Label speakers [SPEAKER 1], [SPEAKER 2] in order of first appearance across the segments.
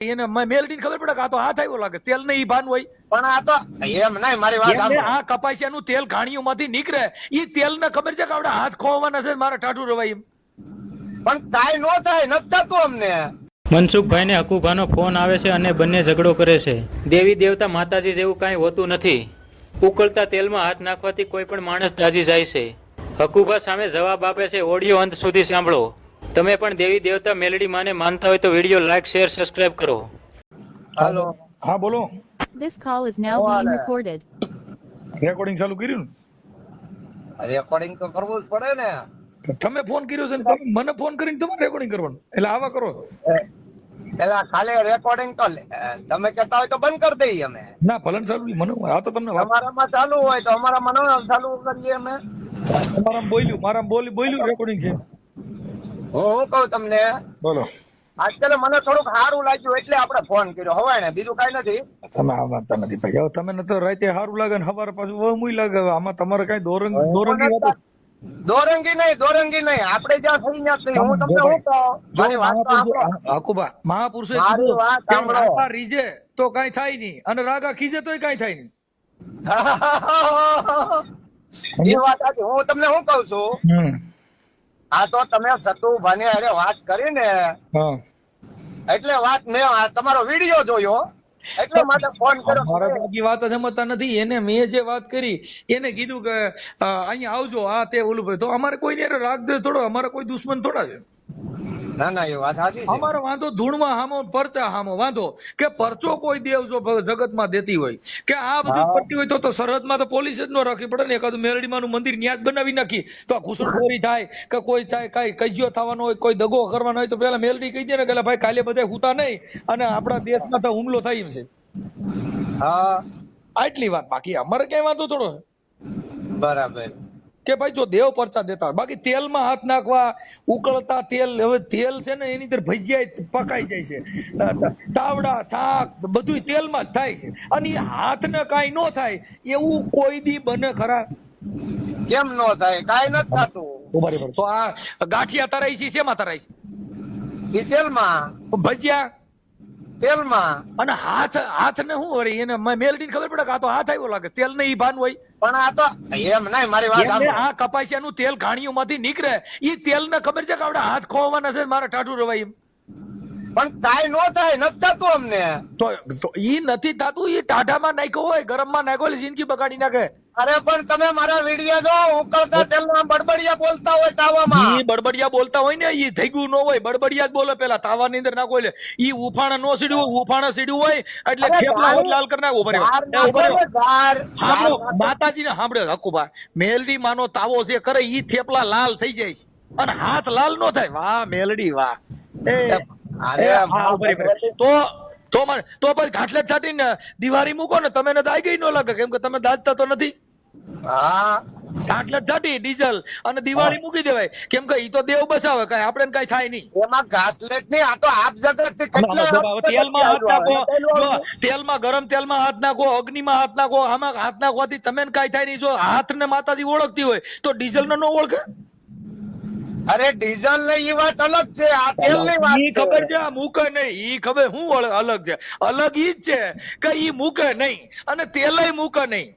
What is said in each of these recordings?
[SPEAKER 1] એને મેલડીને ખબર પડે કે આ તો હાથ આવ્યો લાગે, તેલ ને ઈ ભાન હોય.
[SPEAKER 2] પણ આ તો એમ નહીં, મારી વાત
[SPEAKER 1] એમને
[SPEAKER 2] સાંભળો.
[SPEAKER 1] આ કપાસિયાનું તેલ ઘાણીઓમાંથી નીકળે, ઈ તેલ ને ખબર છે કે આપણે હાથ ખોવાના છે, મારે ટાટું રવાય એમ.
[SPEAKER 2] પણ કાંઈ નો થાય, નથી થતું અમને.
[SPEAKER 3] મનસુખભાઈને હકુભાનો ફોન આવે છે અને બંને ઝઘડો કરે છે. દેવી દેવતા માતાજી જેવું કાંઈ હોતું નથી. ઉકળતા તેલમાં હાથ નાખવાથી કોઈ પણ માણસ દાઝી જાય છે. હકુભા સામે જવાબ આપે છે. ઓડિયો અંત સુધી સાંભળો. તમે પણ દેવી દેવતા મેલડી માને માનતા હોય તો વિડીયો લાઈક, શેર, સબસ્ક્રાઇબ કરો.
[SPEAKER 2] હાલો.
[SPEAKER 1] હા બોલો.
[SPEAKER 4] This call is now being recorded.
[SPEAKER 1] Recording ચાલુ કર્યું ને?
[SPEAKER 2] રેકોર્ડિંગ તો કરવું જ પડે ને.
[SPEAKER 1] તમે ફોન કર્યો છે ને, તમે મને ફોન કરીને તમારે રેકોર્ડિંગ કરવાનું, એટલે આવા કરો.
[SPEAKER 2] પેલા ખાલી રેકોર્ડિંગ તો તમે કહેતા હોય તો બંધ કરી દઈએ અમે.
[SPEAKER 1] ના ભલન ચાલુ નહીં, મને આ તો તમને
[SPEAKER 2] અમારામાં ચાલુ હોય તો અમારામાં ન ચાલુ કરીએ અમે.
[SPEAKER 1] તમારા બોલ્યું, મારા બોલ્યું રેકોર્ડિંગ છે.
[SPEAKER 2] હું કહું તમને,
[SPEAKER 1] બોલો.
[SPEAKER 2] આજકાલ મને થોડુંક સારું લાગ્યું એટલે આપણે ફોન કર્યો, હવાય ને, બીજું કઈ નથી.
[SPEAKER 1] તમે આ વાંચતા નથી ભાઈ. હવે તમે ન તો રાતે સારું લાગે ને સવારે પાછું વહમુય લાગે. આમાં તમારે કઈ દોરંગી વાતો.
[SPEAKER 2] દોરંગી નહીં, આપણે જ્યાં થઈ ત્યાં થઈ. હું તમને શું કહું, મારી વાત તો સાંભળો.
[SPEAKER 1] હકુબા મહાપુરુષે
[SPEAKER 2] મારી
[SPEAKER 1] કીધું
[SPEAKER 2] વાત
[SPEAKER 1] કે
[SPEAKER 2] સાંભળો.
[SPEAKER 1] રાગા રીઝે તો કઈ થાય નહીં, અને રાગા ખીજે તોય કઈ થાય નહીં.
[SPEAKER 2] એ વાત સાચી. હું તમને શું કહું છું, આ તો તમે સતુભાઈ હારે વાત કરી ને,
[SPEAKER 1] હા
[SPEAKER 2] એટલે વાત મેં તમારો વિડીયો જોયો એટલે માટે ફોન કર્યો.
[SPEAKER 1] મારા બાકી વાત જ સમજતા નથી. એને મેં જે વાત કરી, એને કીધું કે અહીંયા આવજો, આ તે ઓલું ભાઈ. તો અમારે કોઈ ને રાગ દે થોડો, અમારે કોઈ દુશ્મન થોડા છે.
[SPEAKER 2] ના ના, એ વાત સાચી છે.
[SPEAKER 1] અમારો વાંધો ધૂળમાં હામો, પરચા હામો વાંધો, કે પરચો કોઈ દેવ જો જગતમાં દેતી હોય કે આ બધું કરતી હોય તો સરહદમાં તો પોલીસ જ ન રાખવી પડે ને. એકાદું મેલડીમાનું મંદિર ન્યાજ બનાવી નાખી તો આ ઘૂસણખોરી થાય કે કોઈ થાય, કઈ કજિયો થવાનો હોય, કોઈ દગો કરવાનો હોય તો પેલા મેલડી કહી દે ને કે ભાઈ કાલે બધા હુતા નહીં અને આપણા દેશમાં તો હુમલો થાય એમ છે.
[SPEAKER 2] હા,
[SPEAKER 1] આટલી વાત. બાકી અમારે ક્યાંય વાંધો થોડો
[SPEAKER 2] બરાબર.
[SPEAKER 1] કે ભાઈ જો દેવ પરચા દેતા હોય. બાકી તેલમાં હાથ નાખવા, ઉકળતા તેલ, હવે તેલ છે ને એની અંદર ભજીયા પકાઈ જાય છે, તાવડા શાક બધું તેલમાં જ થાય છે, અને એ હાથને કાંઈ ન થાય એવું કોઈ દી બને ખરા?
[SPEAKER 2] કેમ નો થાય? કાંઈ નથી થતું.
[SPEAKER 1] બરાબર. તો આ ગાંઠિયા તરાય છે શેમાં તરાય છે?
[SPEAKER 2] ઈ તેલમાં,
[SPEAKER 1] ભજીયા
[SPEAKER 2] તેલમાં.
[SPEAKER 1] અને હાથ ને શું વળી એને મેલડીને ખબર પડે કે આ તો હાથ આવ્યો લાગે, તેલ ને ઈ ભાન હોય.
[SPEAKER 2] પણ આ તો એમ નહીં, મારી વાત
[SPEAKER 1] એમને
[SPEAKER 2] સાંભળો.
[SPEAKER 1] આ કપાસિયાનું તેલ ઘાણીઓમાંથી નીકળે, ઈ તેલ ને ખબર છે કે આપણે હાથ ખોવાના છે, મારે ટાટું રવાય એમ.
[SPEAKER 2] પણ કાંઈ નો થાય, નથી થતું અમને.
[SPEAKER 1] તો ઈ નથી થતું. ઈ ટાઢામાં નાખ્યો હોય, ગરમમાં નાખ્યો એટલે જિંદગી બગાડી નાખે.
[SPEAKER 2] અરે પણ તમે મારા વિડીયો જો, ઉકળતા તેલમાં બડબડિયા બોલતા હોય તાવામાં.
[SPEAKER 1] ઈ બડબડિયા બોલતા હોય ને, ઈ થઈ ગયું ન હોય, બડબડિયા જ બોલે. પેલા તાવાની અંદર નાખો એટલે ઈ ઉફાણા નો સીડ્યું હોય, ઉફાણા સીડ્યું હોય એટલે ખેપલા હોત લાલ કરી નાખો. માતાજીને સાંભળ્યો હકુભા, મેલડી માનો તાવો જે કરે ઈ થેપલા લાલ થઈ જાય છે અને હાથ લાલ નો થાય. વાહ મેલડી વાહ. તો પછી ઘાટલે છાટીને દિવાળી મૂકો ને, તમે દાઈ ગઈ ન લાગે, કેમ કે તમે દાજતા તો નથી.
[SPEAKER 2] હા,
[SPEAKER 1] ઘાટલે છાટી ડીઝલ અને દિવાળી મૂકી દેવાય, કેમ કે ઈ તો દેવ બસાવે, કઈ આપણે કઈ થાય નહીં.
[SPEAKER 2] એમાં ઘાસલેટ નહીં, આ તો આપ જગત થી
[SPEAKER 1] તેલમાં હાથ નાખો, તેલમાં ગરમ તેલમાં હાથ નાખો, અગ્નિમાં હાથ નાખો, આમાં હાથ નાખવાથી તમે કઈ થાય નહીં. જો હાથ ને માતાજી ઓળખતી હોય તો ડીઝલ ને ન ઓળખે?
[SPEAKER 2] અરે ડીઝલ ને ઈ વાત અલગ છે, આ તેલ ની વાત
[SPEAKER 1] ઈ ખબર છે, આ મૂકે નહીં. ઈ ખબર શું અલગ છે? અલગ ઈ જ છે કે ઈ મૂકે નહીં અને તેલય મૂકે નહીં.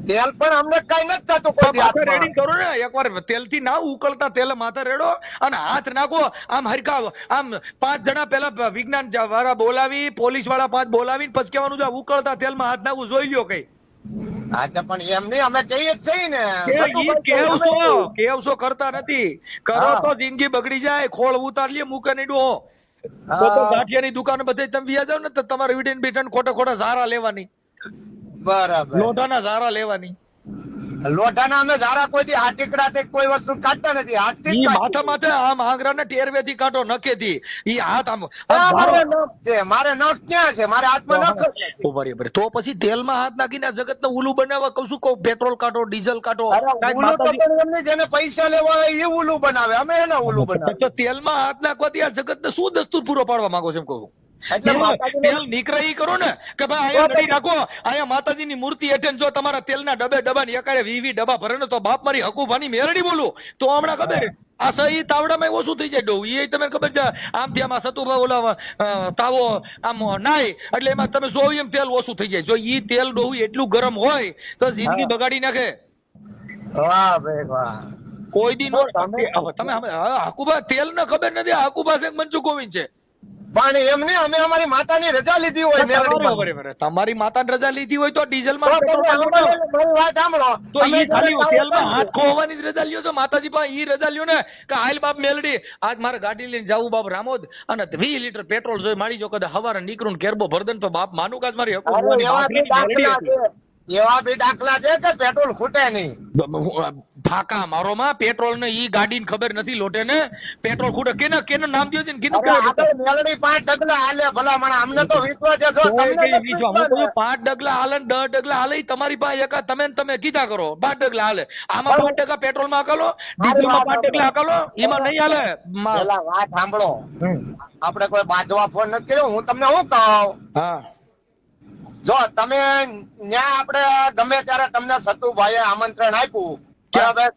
[SPEAKER 2] તેલ પણ અમને કઈ નથી થતું. કોઈ
[SPEAKER 1] માથે રેડી કરો ને એકવાર, તેલ થી ના ઉકળતા તેલ માથે રેડો અને હાથ નાખો. આમ હરખાવો, આમ 5 જણા પેલા વિજ્ઞાન વાળા બોલાવી, પોલીસ વાળા 5 બોલાવી પછી કહેવાનું છે ઉકળતા તેલમાં હાથ નાખવું જોઈ લ્યો કઈ.
[SPEAKER 2] હા તો પણ એમ નહીં, અમે કહીએ જ છીએ ને.
[SPEAKER 1] કેવસો કરતા નથી. કરો તો જિંદગી બગડી જાય. ખોળ ઉતાર લે, મૂકે નહીં ડો. તો ગાંઠિયાની દુકાન બધે તમે વ્યા જાવ ને તો તમારે વીટીને બીટીને ખોટા ઝારા લેવાની,
[SPEAKER 2] બરાબર,
[SPEAKER 1] લોઢાના ઝારા લેવાની.
[SPEAKER 2] લોઢાના અમે ઝારા કોઈ દી હાટીકડા તે કોઈ વસ્તુ કાઢતા નથી. હાથી
[SPEAKER 1] ઈ માથે આમ આંગરાને ટેરવેથી કાઢો, નખેથી. ઈ હાથ આમ
[SPEAKER 2] મારે નખ છે, મારે નખ ક્યાં છે? મારે હાથમાં નખ જ નથી.
[SPEAKER 1] બરાબર. તો પછી તેલમાં હાથ નાખીને જગતને ઉલું બનાવવા કહું છું, કહું પેટ્રોલ કાઢો, ડીઝલ કાઢો.
[SPEAKER 2] ઉલું તો પણ એમને જેને પૈસા લેવા હોય એ ઉલું બનાવે, અમે એને ઉલું બનાવે.
[SPEAKER 1] તો તેલમાં હાથ નાખવાથી આ જગતને શું દસ્તુર પૂરો પાડવા માંગો છો એમ કહું?
[SPEAKER 2] એટલે માતાજીને
[SPEAKER 1] તેલ નીકળે ઈ કરો ને કે ભાઈ અહીંયા નડી રાખો, અહીંયા માતાજીની મૂર્તિ હેઠળ જો તમારા તેલના ડબ્બા ને એકારે 20 ડબ્બા ભરે ને તો બાપ મારી હકુભાની મેરડી બોલું તો હમણાં ખબર આ સહી તાવડામાં ઓછું થઈ જાય ડોવું એ તમને ખબર છે. આમ થી આમાં સતુભા ઓલા તાવો આમ નાય એટલે એમાં તમે જોયું એમ તેલ ઓછું થઈ જાય. જો ઈ તેલ ડોવું એટલું ગરમ હોય તો જિંદગી બગાડી નાખે.
[SPEAKER 2] વાહ ભાઈ વાહ.
[SPEAKER 1] કોઈ દી નો તમે હકુભા તેલ ને ખબર નથી, હકુભા છે મનસુખ ગોવિંદ છે.
[SPEAKER 2] પણ એમ નહીં, અમે અમારી માતાની રજા લીધી હોય મેરડીમાં.
[SPEAKER 1] બરાબર, તમારી માતાને રજા લીધી હોય તો ડીઝલ માં
[SPEAKER 2] તો તમે અમારી વાત સાંભળો.
[SPEAKER 1] તો ઈ ખાલી તેલમાં હાથ ખોવાની જ રજા લ્યો છો માતાજી પાસે, ઈ રજા લ્યો ને કે હાલ બાપ મેલડી આજ મારે ગાડી લઈને જાવું બાપ રામોદ અને 20 લીટર પેટ્રોલ જોઈ મારી જો કદાચ હવારે નીકળું કેરબો ભરદન તો બાપ માનું કે આજ મારી
[SPEAKER 2] અરે એવા બી દાખલા છે, એવા બી દાખલા છે કે પેટ્રોલ ખૂટે નહીં.
[SPEAKER 1] ફાકા મારો માં પેટ્રોલ ને ઈ ગાડીને ખબર નથી લોટે ને પેટ્રોલ ખૂટે કેનું નામ દ્યો છે ને કીધું
[SPEAKER 2] અરે આપણે મેલડી 5 ડગલા હાલે ભલા માણસ, અમને તો વિશ્વાસ છે. જો તમને તો વિશ્વાસ છે.
[SPEAKER 1] 5 ડગલા હાલે ને 10 ડગલા હાલે ઈ તમારી પાસે એકા તમે કીધા કરો 5 ડગલા હાલે. આમાં 5 ટકા પેટ્રોલ માં હાલો, ડીઝલ માં 5 ડગલા હાલો, એમાં નહીં હાલે.
[SPEAKER 2] પેલા વાત સાંભળો, આપણે કોઈ બાજવા ફોન નથી કર્યો. હું તમને શું કહું,
[SPEAKER 1] હા
[SPEAKER 2] જો તમે ન્યા આપણે ગમે ત્યારે તમને સતુભાઈએ આમંત્રણ આપ્યું, બરાબર,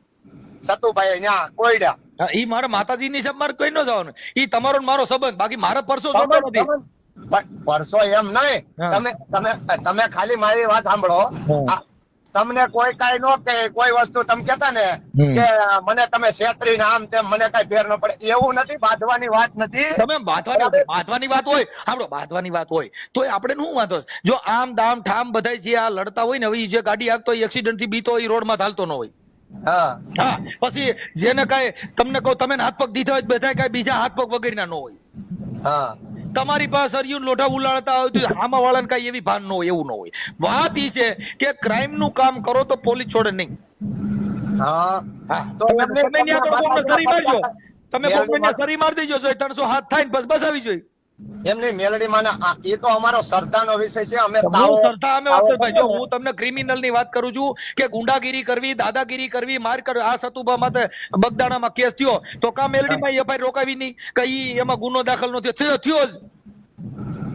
[SPEAKER 2] સતુભાઈ ન્યા કોયડા,
[SPEAKER 1] ઈ મારા માતાજી ની મારે કોઈ ન જવાનું, ઈ તમારો ને મારો સંબંધ, બાકી મારે પરસો જોતો નથી.
[SPEAKER 2] પરસો એમ નહીં, તમે તમે તમે ખાલી મારી વાત સાંભળો. તમને કોઈ કઈ નો કે કોઈ વસ્તુ તમે કેતા ને કે મને તમે છેતરીને આમ તેમ મને કઈ ફેર ન પડે, એવું નથી. બાંધવાની વાત નથી.
[SPEAKER 1] તમે બાંધવાની વાત હોય, સાંભળો, બાંધવાની વાત હોય તો આપણે શું વાંધો? જો આમ દામ ઠામ બધાય જે આ લડતા હોય ને, હવે જે ગાડી આગતો હોય એક્સિડન્ટ થી બીતો હોય રોડ માં ચાલતો ન હોય. હા, પછી જેને કઈ તમને કહું તમે હાથ પગ દીધા હોય બધા કઈ બીજા હાથ પગ વગેરે ના ન હોય.
[SPEAKER 2] હા,
[SPEAKER 1] તમારી પાસે સરિયું લોઢા ઉલાળતા હોય તો આમાં વાળાને કઈ એવી ભાન ન હોય, એવું ન હોય. વાત ઈ છે કે ક્રાઇમ નું કામ કરો તો પોલીસ છોડે નહીં.
[SPEAKER 2] હા, તો
[SPEAKER 1] તમે ન્યા તો કોકને સરી મારજો, તમે કોકને સરી માર દેજો, જો 300 હાથ થાય ને બસ બસાવી જોઈએ.
[SPEAKER 2] એમની મેલડી માં એ તો અમારો શ્રદ્ધાનો વિષય છે. અમે
[SPEAKER 1] જો હું તમને ક્રિમિનલ ની વાત કરું છું કે ગુંડાગીરી કરવી, દાદાગીરી કરવી, માર કરવી, આ સતુભા માટે બગદાણામાં કેસ થયો તો કા મેલડી માં એફઆઈઆર રોકાવી નહીં, કઈ એમાં ગુનો દાખલ નો થયો જ.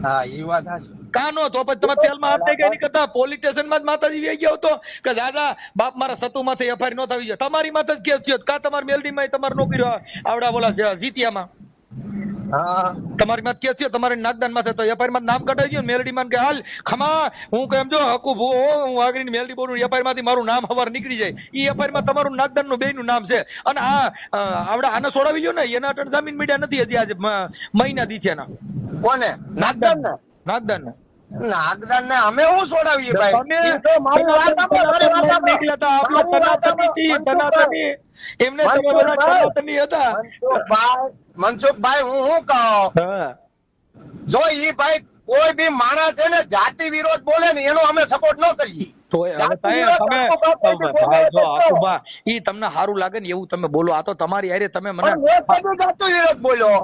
[SPEAKER 2] હા, એ વાત છે.
[SPEAKER 1] કાનો તો પછી તમે તેલમાં હાથ નહીં કઈ કરતા પોલીસ સ્ટેશન માં જ માતાજી વી ગયો હતો કે દાદા બાપ મારા સતુ માંથી એફઆઈઆર નો થવી જોઈએ, તમારી માથે જ કેસ થયો કા તમારી મેલડી માં તમારે નોકરી આવડા બોલા જીતિયામાં તમારી માં કેસ થયો, તમારે નાગદાન માં તો એફઆઈઆર માં નામ કઢાઈ ગયું, મેલડી માં કે હાલ ખમા હું કેમ જો હકુ ભૂ હું આગળ મેલડી બોલું એફઆઈઆર માંથી મારું નામ હવાર નીકળી જાય, ઈ એફઆઈઆર માં તમારું નાગદાન નું બે નું નામ છે. અને આવડા આને છોડાવી લ્યો ને, એના અટણ જામીન મીડિયા નથી હજી આજે મહિના દીથ્યાના.
[SPEAKER 2] કોને? નાગદાન ને?
[SPEAKER 1] નાગદાન ને
[SPEAKER 2] નાગદાન ને અમે હું છોડાવીએ ભાઈ?
[SPEAKER 1] તમે
[SPEAKER 2] ઈ તો મારી વાત સાંભળો,
[SPEAKER 1] નીકળ્યા હતા આપણે તનાતની એમને તમે બધા તનાતની હતા.
[SPEAKER 2] મનસુખભાઈ હું શું કહું, જો ઈ ભાઈ કોઈ બી માણસ છે ને જાતિ વિરોધ બોલે ને એનો અમે સપોર્ટ ન કરીએ. ઈ
[SPEAKER 1] તમને સારું લાગે ને એવું તમે બોલો, આ તો તમારી હારે તમે મને
[SPEAKER 2] જાતિ વિરોધ બોલ્યો,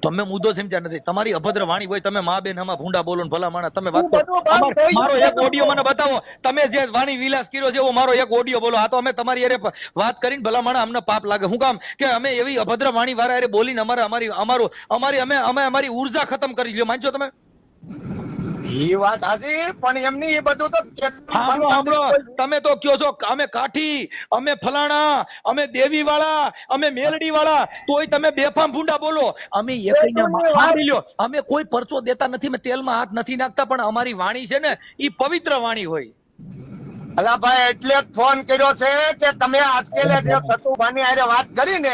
[SPEAKER 1] તમે મુદ્દો સમજ્યા નથી. તમારી અભદ્ર વાણી હોય, તમે મા બેન આમાં ભૂંડા બોલો ને ભલા માણસ તમે વાત કરો. મારો એક ઓડિયો મને બતાવો, તમે જે વાણી વિલાસ કર્યો છે એવો મારો એક ઓડિયો બોલો. આ તો અમે તમારી હારે વાત કરીને ભલા માણસ અમને પાપ લાગે. શું કામ કે અમે એવી અભદ્ર વાણી વાળા હારે બોલીને અમારી ઉર્જા ખતમ કરી લ્યો, માનજો તમે?
[SPEAKER 2] ઈ વાત હાજી, પણ એમની એ બધું તો
[SPEAKER 1] તમે તો કયો છો અમે કાઠી, અમે ફલાણા, અમે દેવી વાળા, અમે મેલડી વાળા, તોય તમે બેફામ ભૂંડા બોલો. અમે અમે કોઈ પરચો દેતા નથી, અમે તેલમાં હાથ નથી નાખતા, પણ અમારી વાણી છે ને ઈ પવિત્ર વાણી હોય.
[SPEAKER 2] અલા ભાઈ એટલે જ ફોન કર્યો છે કે તમે આજકેલે જે સતુભાની હારે વાત કરી ને,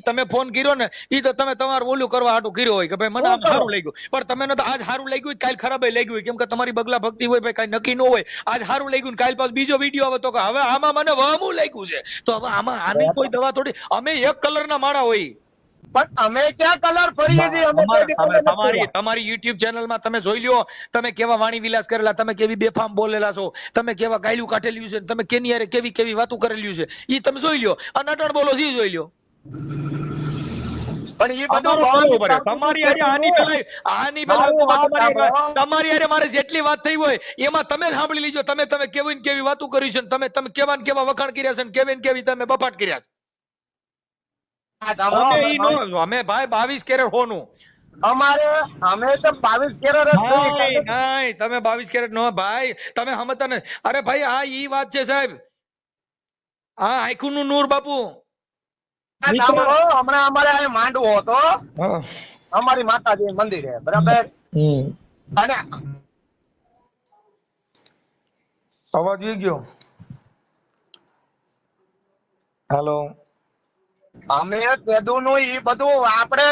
[SPEAKER 1] તમે ફોન કર્યો ને ઈ તો તમે તમારું ઓલું કરવા હાટું કર્યો હોય કે ભાઈ મને આમ સારું લાગ્યું, પણ તમે તો આજ સારું લાગ્યું કાલ ખરાબ લાગ્યું, કેમ કે તમારી બગલા ભક્તિ હોય ભાઈ, કઈ નક્કી ન હોય. આજ સારું લાગ્યું કાલ પાછો બીજો વિડીયો આવે તો કે હવે આમાં મને વહમું લાગ્યું છે, તો હવે આમાં આની કોઈ દવા થોડી. અમે એક કલર ના માળા હોય,
[SPEAKER 2] પણ અમે ક્યાં કલર ફરીએ છીએ?
[SPEAKER 1] તમારી YouTube ચેનલ માં તમે જોઈ લ્યો, તમે કેવા વાણી વિલાસ કરેલા, તમે કેવી બેફામ બોલેલા છો, તમે કેવા ગાયલું કાઢેલું છે, તમે કેની હારે કેવી કેવી વાતો કરેલી છે, ઈ તમે જોઈ લ્યો. અને અટણ બોલો જી જોઈ લ્યો.
[SPEAKER 2] પણ એ બધું
[SPEAKER 1] તમારી હારે મારે જેટલી વાત થઈ હોય એમાં તમે સાંભળી લીજો. તમે કેવી કેવી વાતો કરી છે, તમે કેવા કેવા વખાણ કર્યા છે, કેવી કેવી તમે બફાટ કર્યા છે. અમે ભાઈ 22 કેરેટ હોનું
[SPEAKER 2] અમે તો 22 કેરેટ જ જોઈએ.
[SPEAKER 1] નહીં તમે 22 કેરેટ નો ભાઈ તમે સમજતા ને. અરે ભાઈ આ ઈ વાત છે સાહેબ, આ આંખું નું નૂર બાપુ.
[SPEAKER 2] સાંભળો, હમણાં અમારે અહીં માંડવો હતો
[SPEAKER 1] હા.
[SPEAKER 2] અમારી માતાજી મંદિરે, બરાબર, અને
[SPEAKER 1] અવાજ આવી ગયો. હાલો,
[SPEAKER 2] અમે કીધું નું ઈ બધું આપણે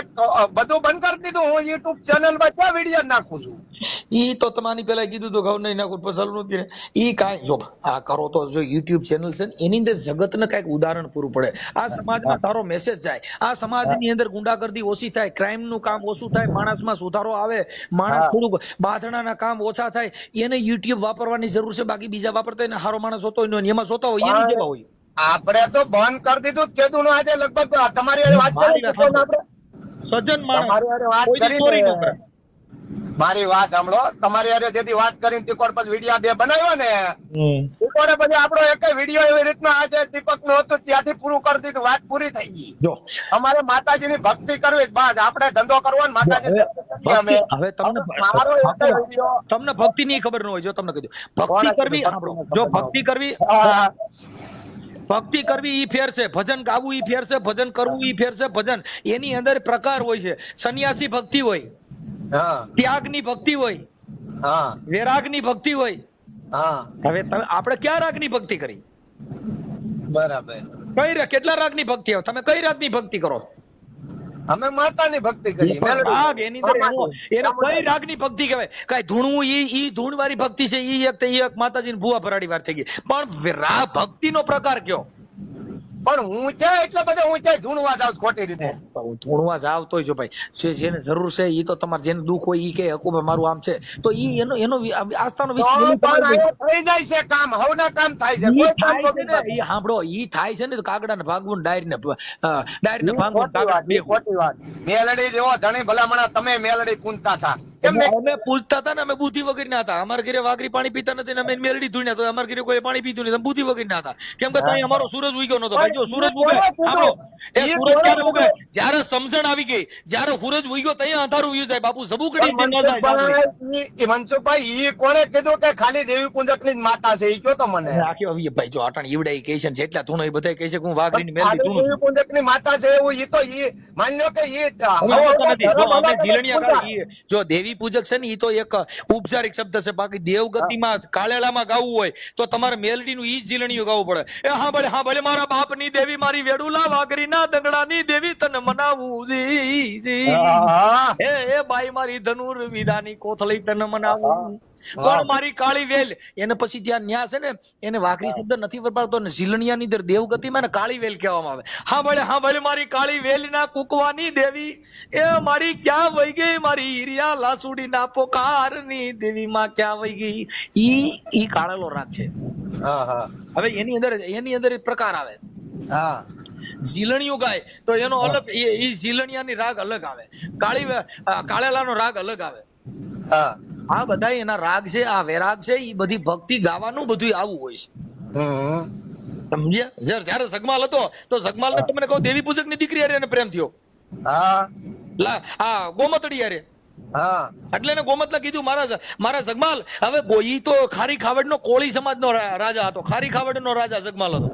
[SPEAKER 2] બધું બંધ કરી દીધું. હું યુટ્યુબ ચેનલ માં ક્યાં વિડીયો નાખું છું?
[SPEAKER 1] ઈ તો તમારી પેલા કીધું તો ઘઉં નહીં નાખું પછી ચાલુ નથી. ઈ કાંઈ જો આ કરો તો જો યુટ્યુબ ચેનલ છે ને એની અંદર જગતને કઈક ઉદાહરણ પૂરું પડે. આ સમાજમાં સારો મેસેજ જાય, આ સમાજની અંદર ગુંડાગર્દી ઓછી થાય, ક્રાઇમ નું કામ ઓછું થાય, માણસમાં સુધારો આવે, માણસ થોડુંક બાથણાના કામ ઓછા થાય, એને યુટ્યુબ વાપરવાની જરૂર છે. બાકી બીજા વાપરતા એને સારો માણસ હોતો હોય ને એમાં જોતા હોય એની જેવા હોય.
[SPEAKER 2] આપણે તો બંધ કરી દીધું જ કીધું. આજે લગભગ તમારી હારે વાત કરી,
[SPEAKER 1] સજ્જન માણસ
[SPEAKER 2] તમારી હારે વાત
[SPEAKER 1] કોઈ દી ચોરી ન કરે.
[SPEAKER 2] કરી, મારી વાત સાંભળો, તમારી હારે જેથી વાત કરીને તીકોડ પછી વિડીયો 2 બનાવ્યો ને, તીકોડે પછી આપણો એક વિડીયો એવી રીતના આજે દીપક નું હતું ત્યાંથી પૂરું કરી દીધું. વાત પૂરી થઈ ગઈ.
[SPEAKER 1] જો
[SPEAKER 2] અમારે માતાજીની ભક્તિ કરવી બાદ આપણે ધંધો કરવો ને માતાજી
[SPEAKER 1] હવે તમને ભક્તિ ની ખબર ન હોય. જો તમને કહી દઉં, ભક્તિ કરવી, જો ભક્તિ કરવી, ભક્તિ કરવી ઈ ફેર છે, ભજન ગાવું ઈ ફેર છે, ભજન કરવું ઈ ફેર છે. ભજન એની અંદર પ્રકાર હોય છે. સંન્યાસી ભક્તિ હોય, ત્યાગની ભક્તિ હોય, વૈરાગની ભક્તિ હોય. હવે આપણે ક્યાં રાગની ભક્તિ કરી?
[SPEAKER 2] બરાબર.
[SPEAKER 1] કેટલા રાગની ભક્તિ આવે? તમે કઈ રાગની ભક્તિ કરો?
[SPEAKER 2] અમે માતાની ભક્તિ કરી.
[SPEAKER 1] રાગ એની અંદર એને કઈ રાગની ભક્તિ કહેવાય? કઈ ધૂણવું ઈ ધૂણ વાળી ભક્તિ છે. ઈ એક માતાજીની ભુવા ભરાડી વાર થઈ ગઈ. પણ રાગ ભક્તિનો પ્રકાર કયો?
[SPEAKER 2] પણ ઊંચા એટલે બધે ઊંચા ધૂણવા જાવ ખોટી રીતે.
[SPEAKER 1] ધૂણવા જાવ તોય જો ભાઈ જેને જરૂર છે ઈ તો તમારે જેને દુઃખ હોય ઈ કે હકુબા મારું આમ છે તો ઈ એનો આસ્થાનો વિષય
[SPEAKER 2] થઈ જાય છે. કામ હવના કામ થાય છે. કોઈ કામ
[SPEAKER 1] ને ઈ સાંભળો, ઈ થાય છે ને તો કાગડા ને ભાગવું, ડાયરી ને ભાગવું.
[SPEAKER 2] ખોટી વાત. મેલડી જેવો ધણી ભલામણા તમે મેલડી પૂંજતા હતા.
[SPEAKER 1] અમે પૂછતા હતા ને, અમે બુદ્ધિ વગર ના હતા. અમારા ઘરે વાઘરી પાણી પીતા નથી ને અમે મેલડી ધૂણ્યા તો અમારા ઘરે કોઈ પાણી પીતું નથી. બુદ્ધિ વગર ના હતા. કેમ કે ત્યાં અમારો સૂરજ ઉગ્યો નતો. ભાઈ જો સૂરજ ઉગે, આપણો એ સૂરજ ક્યારે ઉગે? જ્યારે સમજણ આવી ગઈ, જ્યારે સૂરજ ઉગ્યો ત્યાં અંધારું ઉગ્યું જાય. બાપુ સબુકડી ન જાય.
[SPEAKER 2] મનસુખભાઈ ઈ કોણે કીધું કે ખાલી દેવી પૂજક ની જ માતા છે? ઈ કયો તો મને.
[SPEAKER 1] આખી હવે ભાઈ જો આટણ ઈવડાઈ કહે છે જેટલા ધૂણો એ બધા કહે છે કે હું વાઘરી ની મેલડી ધૂણું
[SPEAKER 2] દેવી પૂજક ની માતા છે એવું ઈ તો ઈ માની લો કે ઈ
[SPEAKER 1] જો દેવી પૂજક છે ને ઈ તો એક ઉપચારિક શબ્દ છે. બાકી દેવગતિમાં કાળેલામાં ગાવું હોય તો તમારે મેલડી નું ઈ જ ઝીલણીયું ગાવું પડે. એ હા ભલે મારા બાપ ની દેવી, મારી વેડુલા વાઘરી ના દંગડા ની દેવી, તને મનાવું એ બાઈ મારી ધનુર વિદાની કોથળી તને મનાવું. પણ મારી કાળી વેલ, એને પછી ત્યાં ન્યા છે ને એને વાઘરી શબ્દ નથી વપરાતો ને ઝીલણિયાની અંદર દેવગતિમાં ને કાળી વેલ કહેવામાં આવે. હા ભલે મારી કાળી વેલ ના કુકવાની દેવી, એ મારી ક્યાં વહી ગઈ મારી હીરિયા લાસુડી ના પોકાર ની દેવી માં ક્યાં વહી ગઈ? ઈ કાળેલો રાગ છે. હવે એની અંદર પ્રકાર આવે. ઝીલણીયું ગાય તો એનો અલગ, ઈ ઝીલણિયાની રાગ અલગ આવે, કાળેલાનો રાગ અલગ આવે. આ બધા એના રાગ છે, આ વૈરાગ છે. ઈ બધી ભક્તિ ગાવાનું બધું આવું હોય છે. સમજ્યા? જયારે જગમાલ હતો તો જગમાલ ને તમને કહું દેવી પૂજક ની દીકરી હારે એને પ્રેમ થયો. ગોમતડી હારે. એટલે એને ગોમતલા કીધું મારા જગમાલ. હવે ઈ તો ખારી ખાવડ નો કોળી સમાજ નો રાજા હતો. ખારી ખાવડ નો રાજા જગમાલ હતો.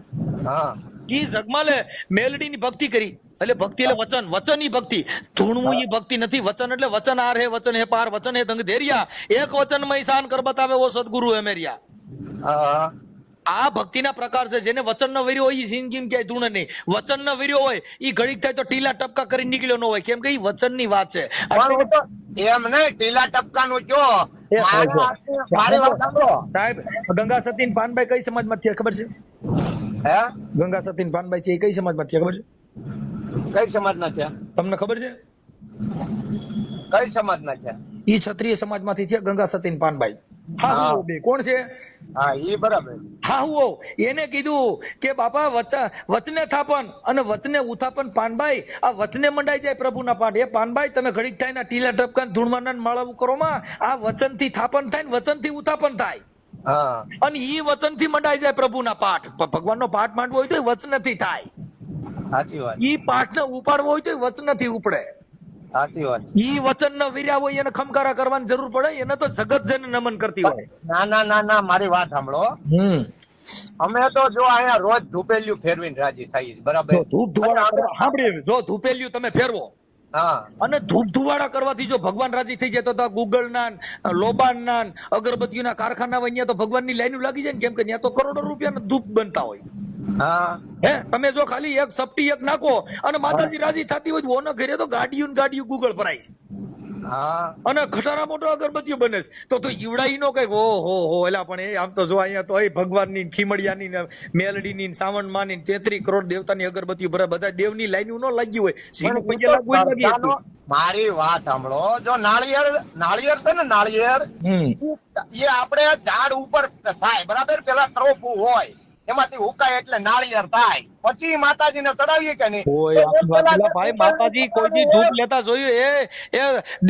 [SPEAKER 1] ઈ જગમાલે મેલડી ની ભક્તિ કરી. એટલે ભક્તિ એટલે વચન, વચન ની ભક્તિ. ધૂણવું ઈ ભક્તિ નથી. વચન એટલે વચન આર હે, વચન હે પાર, વચન હે દંગ ધેરિયા, એક વચન માં શાન કર બતાવે ઓ સદગુરુ હે મેરિયા. આ ભક્તિના પ્રકાર છે. જેને વચન ન વર્યો હોય ઈ જિંદગી ક્યાંય ધૂણે નહીં. વચન ન વર્યો હોય ઈ ઘડીક થાય તો ટીલા ટપકા કરી નીકળ્યો ન હોય. કેમ કે ઈ વચન ની વાત છે.
[SPEAKER 2] એમ નહીં, ટીલા ટપકા નું કયો
[SPEAKER 1] સાહેબ? ગંગા સતીન પાનભાઈ કઈ સમાજ માંથી ખબર છે? ગંગા સતીન પાનભાઈ છે એ કઈ સમાજ માંથી ખબર છે?
[SPEAKER 2] કઈ સમાજ ના છે
[SPEAKER 1] તમને ખબર છે?
[SPEAKER 2] કઈ સમાજ ના છે?
[SPEAKER 1] ઈ ક્ષત્રિય સમાજ માંથી છે ગંગા સતીન પાનભાઈ. હા, બે કોણ છે?
[SPEAKER 2] હા, ઈ બરાબર.
[SPEAKER 1] હા, એને કીધું કે બાપા વચને થાપન અને વચને ઉથાપન. પાનભાઈ આ વચને મંડાઈ જાય પ્રભુના પાઠ. એ પાનભાઈ તમે ઘડીક થાય ને ટીલા ટપકા ધૂણવાના માળાવું કરો માં, આ વચન થી થાપન થાય ને વચન થી ઉથાપન થાય. અને ઈ વચન થી મંડાઈ જાય પ્રભુના પાઠ. ભગવાન નો પાઠ માંડવો હોય તો વચન થી થાય.
[SPEAKER 2] સાચી વાત.
[SPEAKER 1] ઈ પાઠ ને ઉપાડવો હોય તો વચન થી ઉપડે.
[SPEAKER 2] સાચી વાત.
[SPEAKER 1] ઈ વચન ન વીર્યા હોય એને ખમકારા કરવાની જરૂર પડે, એને તો જગત જન નમન કરતી હોય.
[SPEAKER 2] ના મારી વાત સાંભળો. અમે તો જો અહીંયા રોજ ધૂપેલિયું ફેરવીને રાજી થઈ છે, બરાબર?
[SPEAKER 1] ધૂપ ધુવાડા કરવા સાંભળી, જો ધૂપેલિયું તમે ફેરવો
[SPEAKER 2] હા,
[SPEAKER 1] અને ધૂપ ધુવાડા કરવાથી જો ભગવાન રાજી થઈ જાય તો ગૂગલ ના લોબાન ના અગરબત્તીના કારખાના હોય ત્યાં તો ભગવાનની લાઈનો લાગી જાય ને, કેમ કે ત્યાં તો કરોડો રૂપિયાના ધૂપ બનતા હોય.
[SPEAKER 2] હા,
[SPEAKER 1] હે તમે જો ખાલી એક સપટી એક નાખો અને માતાજી રાજી થતી હોય, ઓનો ઘરે તો ગાડીયું ગૂગલ ભરાય છે
[SPEAKER 2] હા.
[SPEAKER 1] અને ખટારા મોટો અગરબત્તીઓ બને છે. તો ઈવડાઈ નો કઈક ઓહો એલા, પણ એ આમ તો જો અહીંયા તો ભગવાનની ખીમડિયાની ને મેલડીની ને સાવણમાની 33 કરોડ દેવતાની અગરબત્તીઓ ભરે, બધા દેવની લાઈનો ન લાગી હોય. સીનું પગે લાગવું હોય ને લાગી.
[SPEAKER 2] મારી વાત સાંભળો, જો નાળિયેર છે ને, નાળિયેર એ આપણે ઝાડ ઉપર થાય, બરાબર? પેલા ત્રોફું હોય એમાંથી ઉકાય એટલે નાળિયેર થાય, પછી માતાજીને ચડાવીએ કે નહીં?
[SPEAKER 1] ભાઈ માતાજી કોઈ દી ધૂપ લેતા જોયું? એ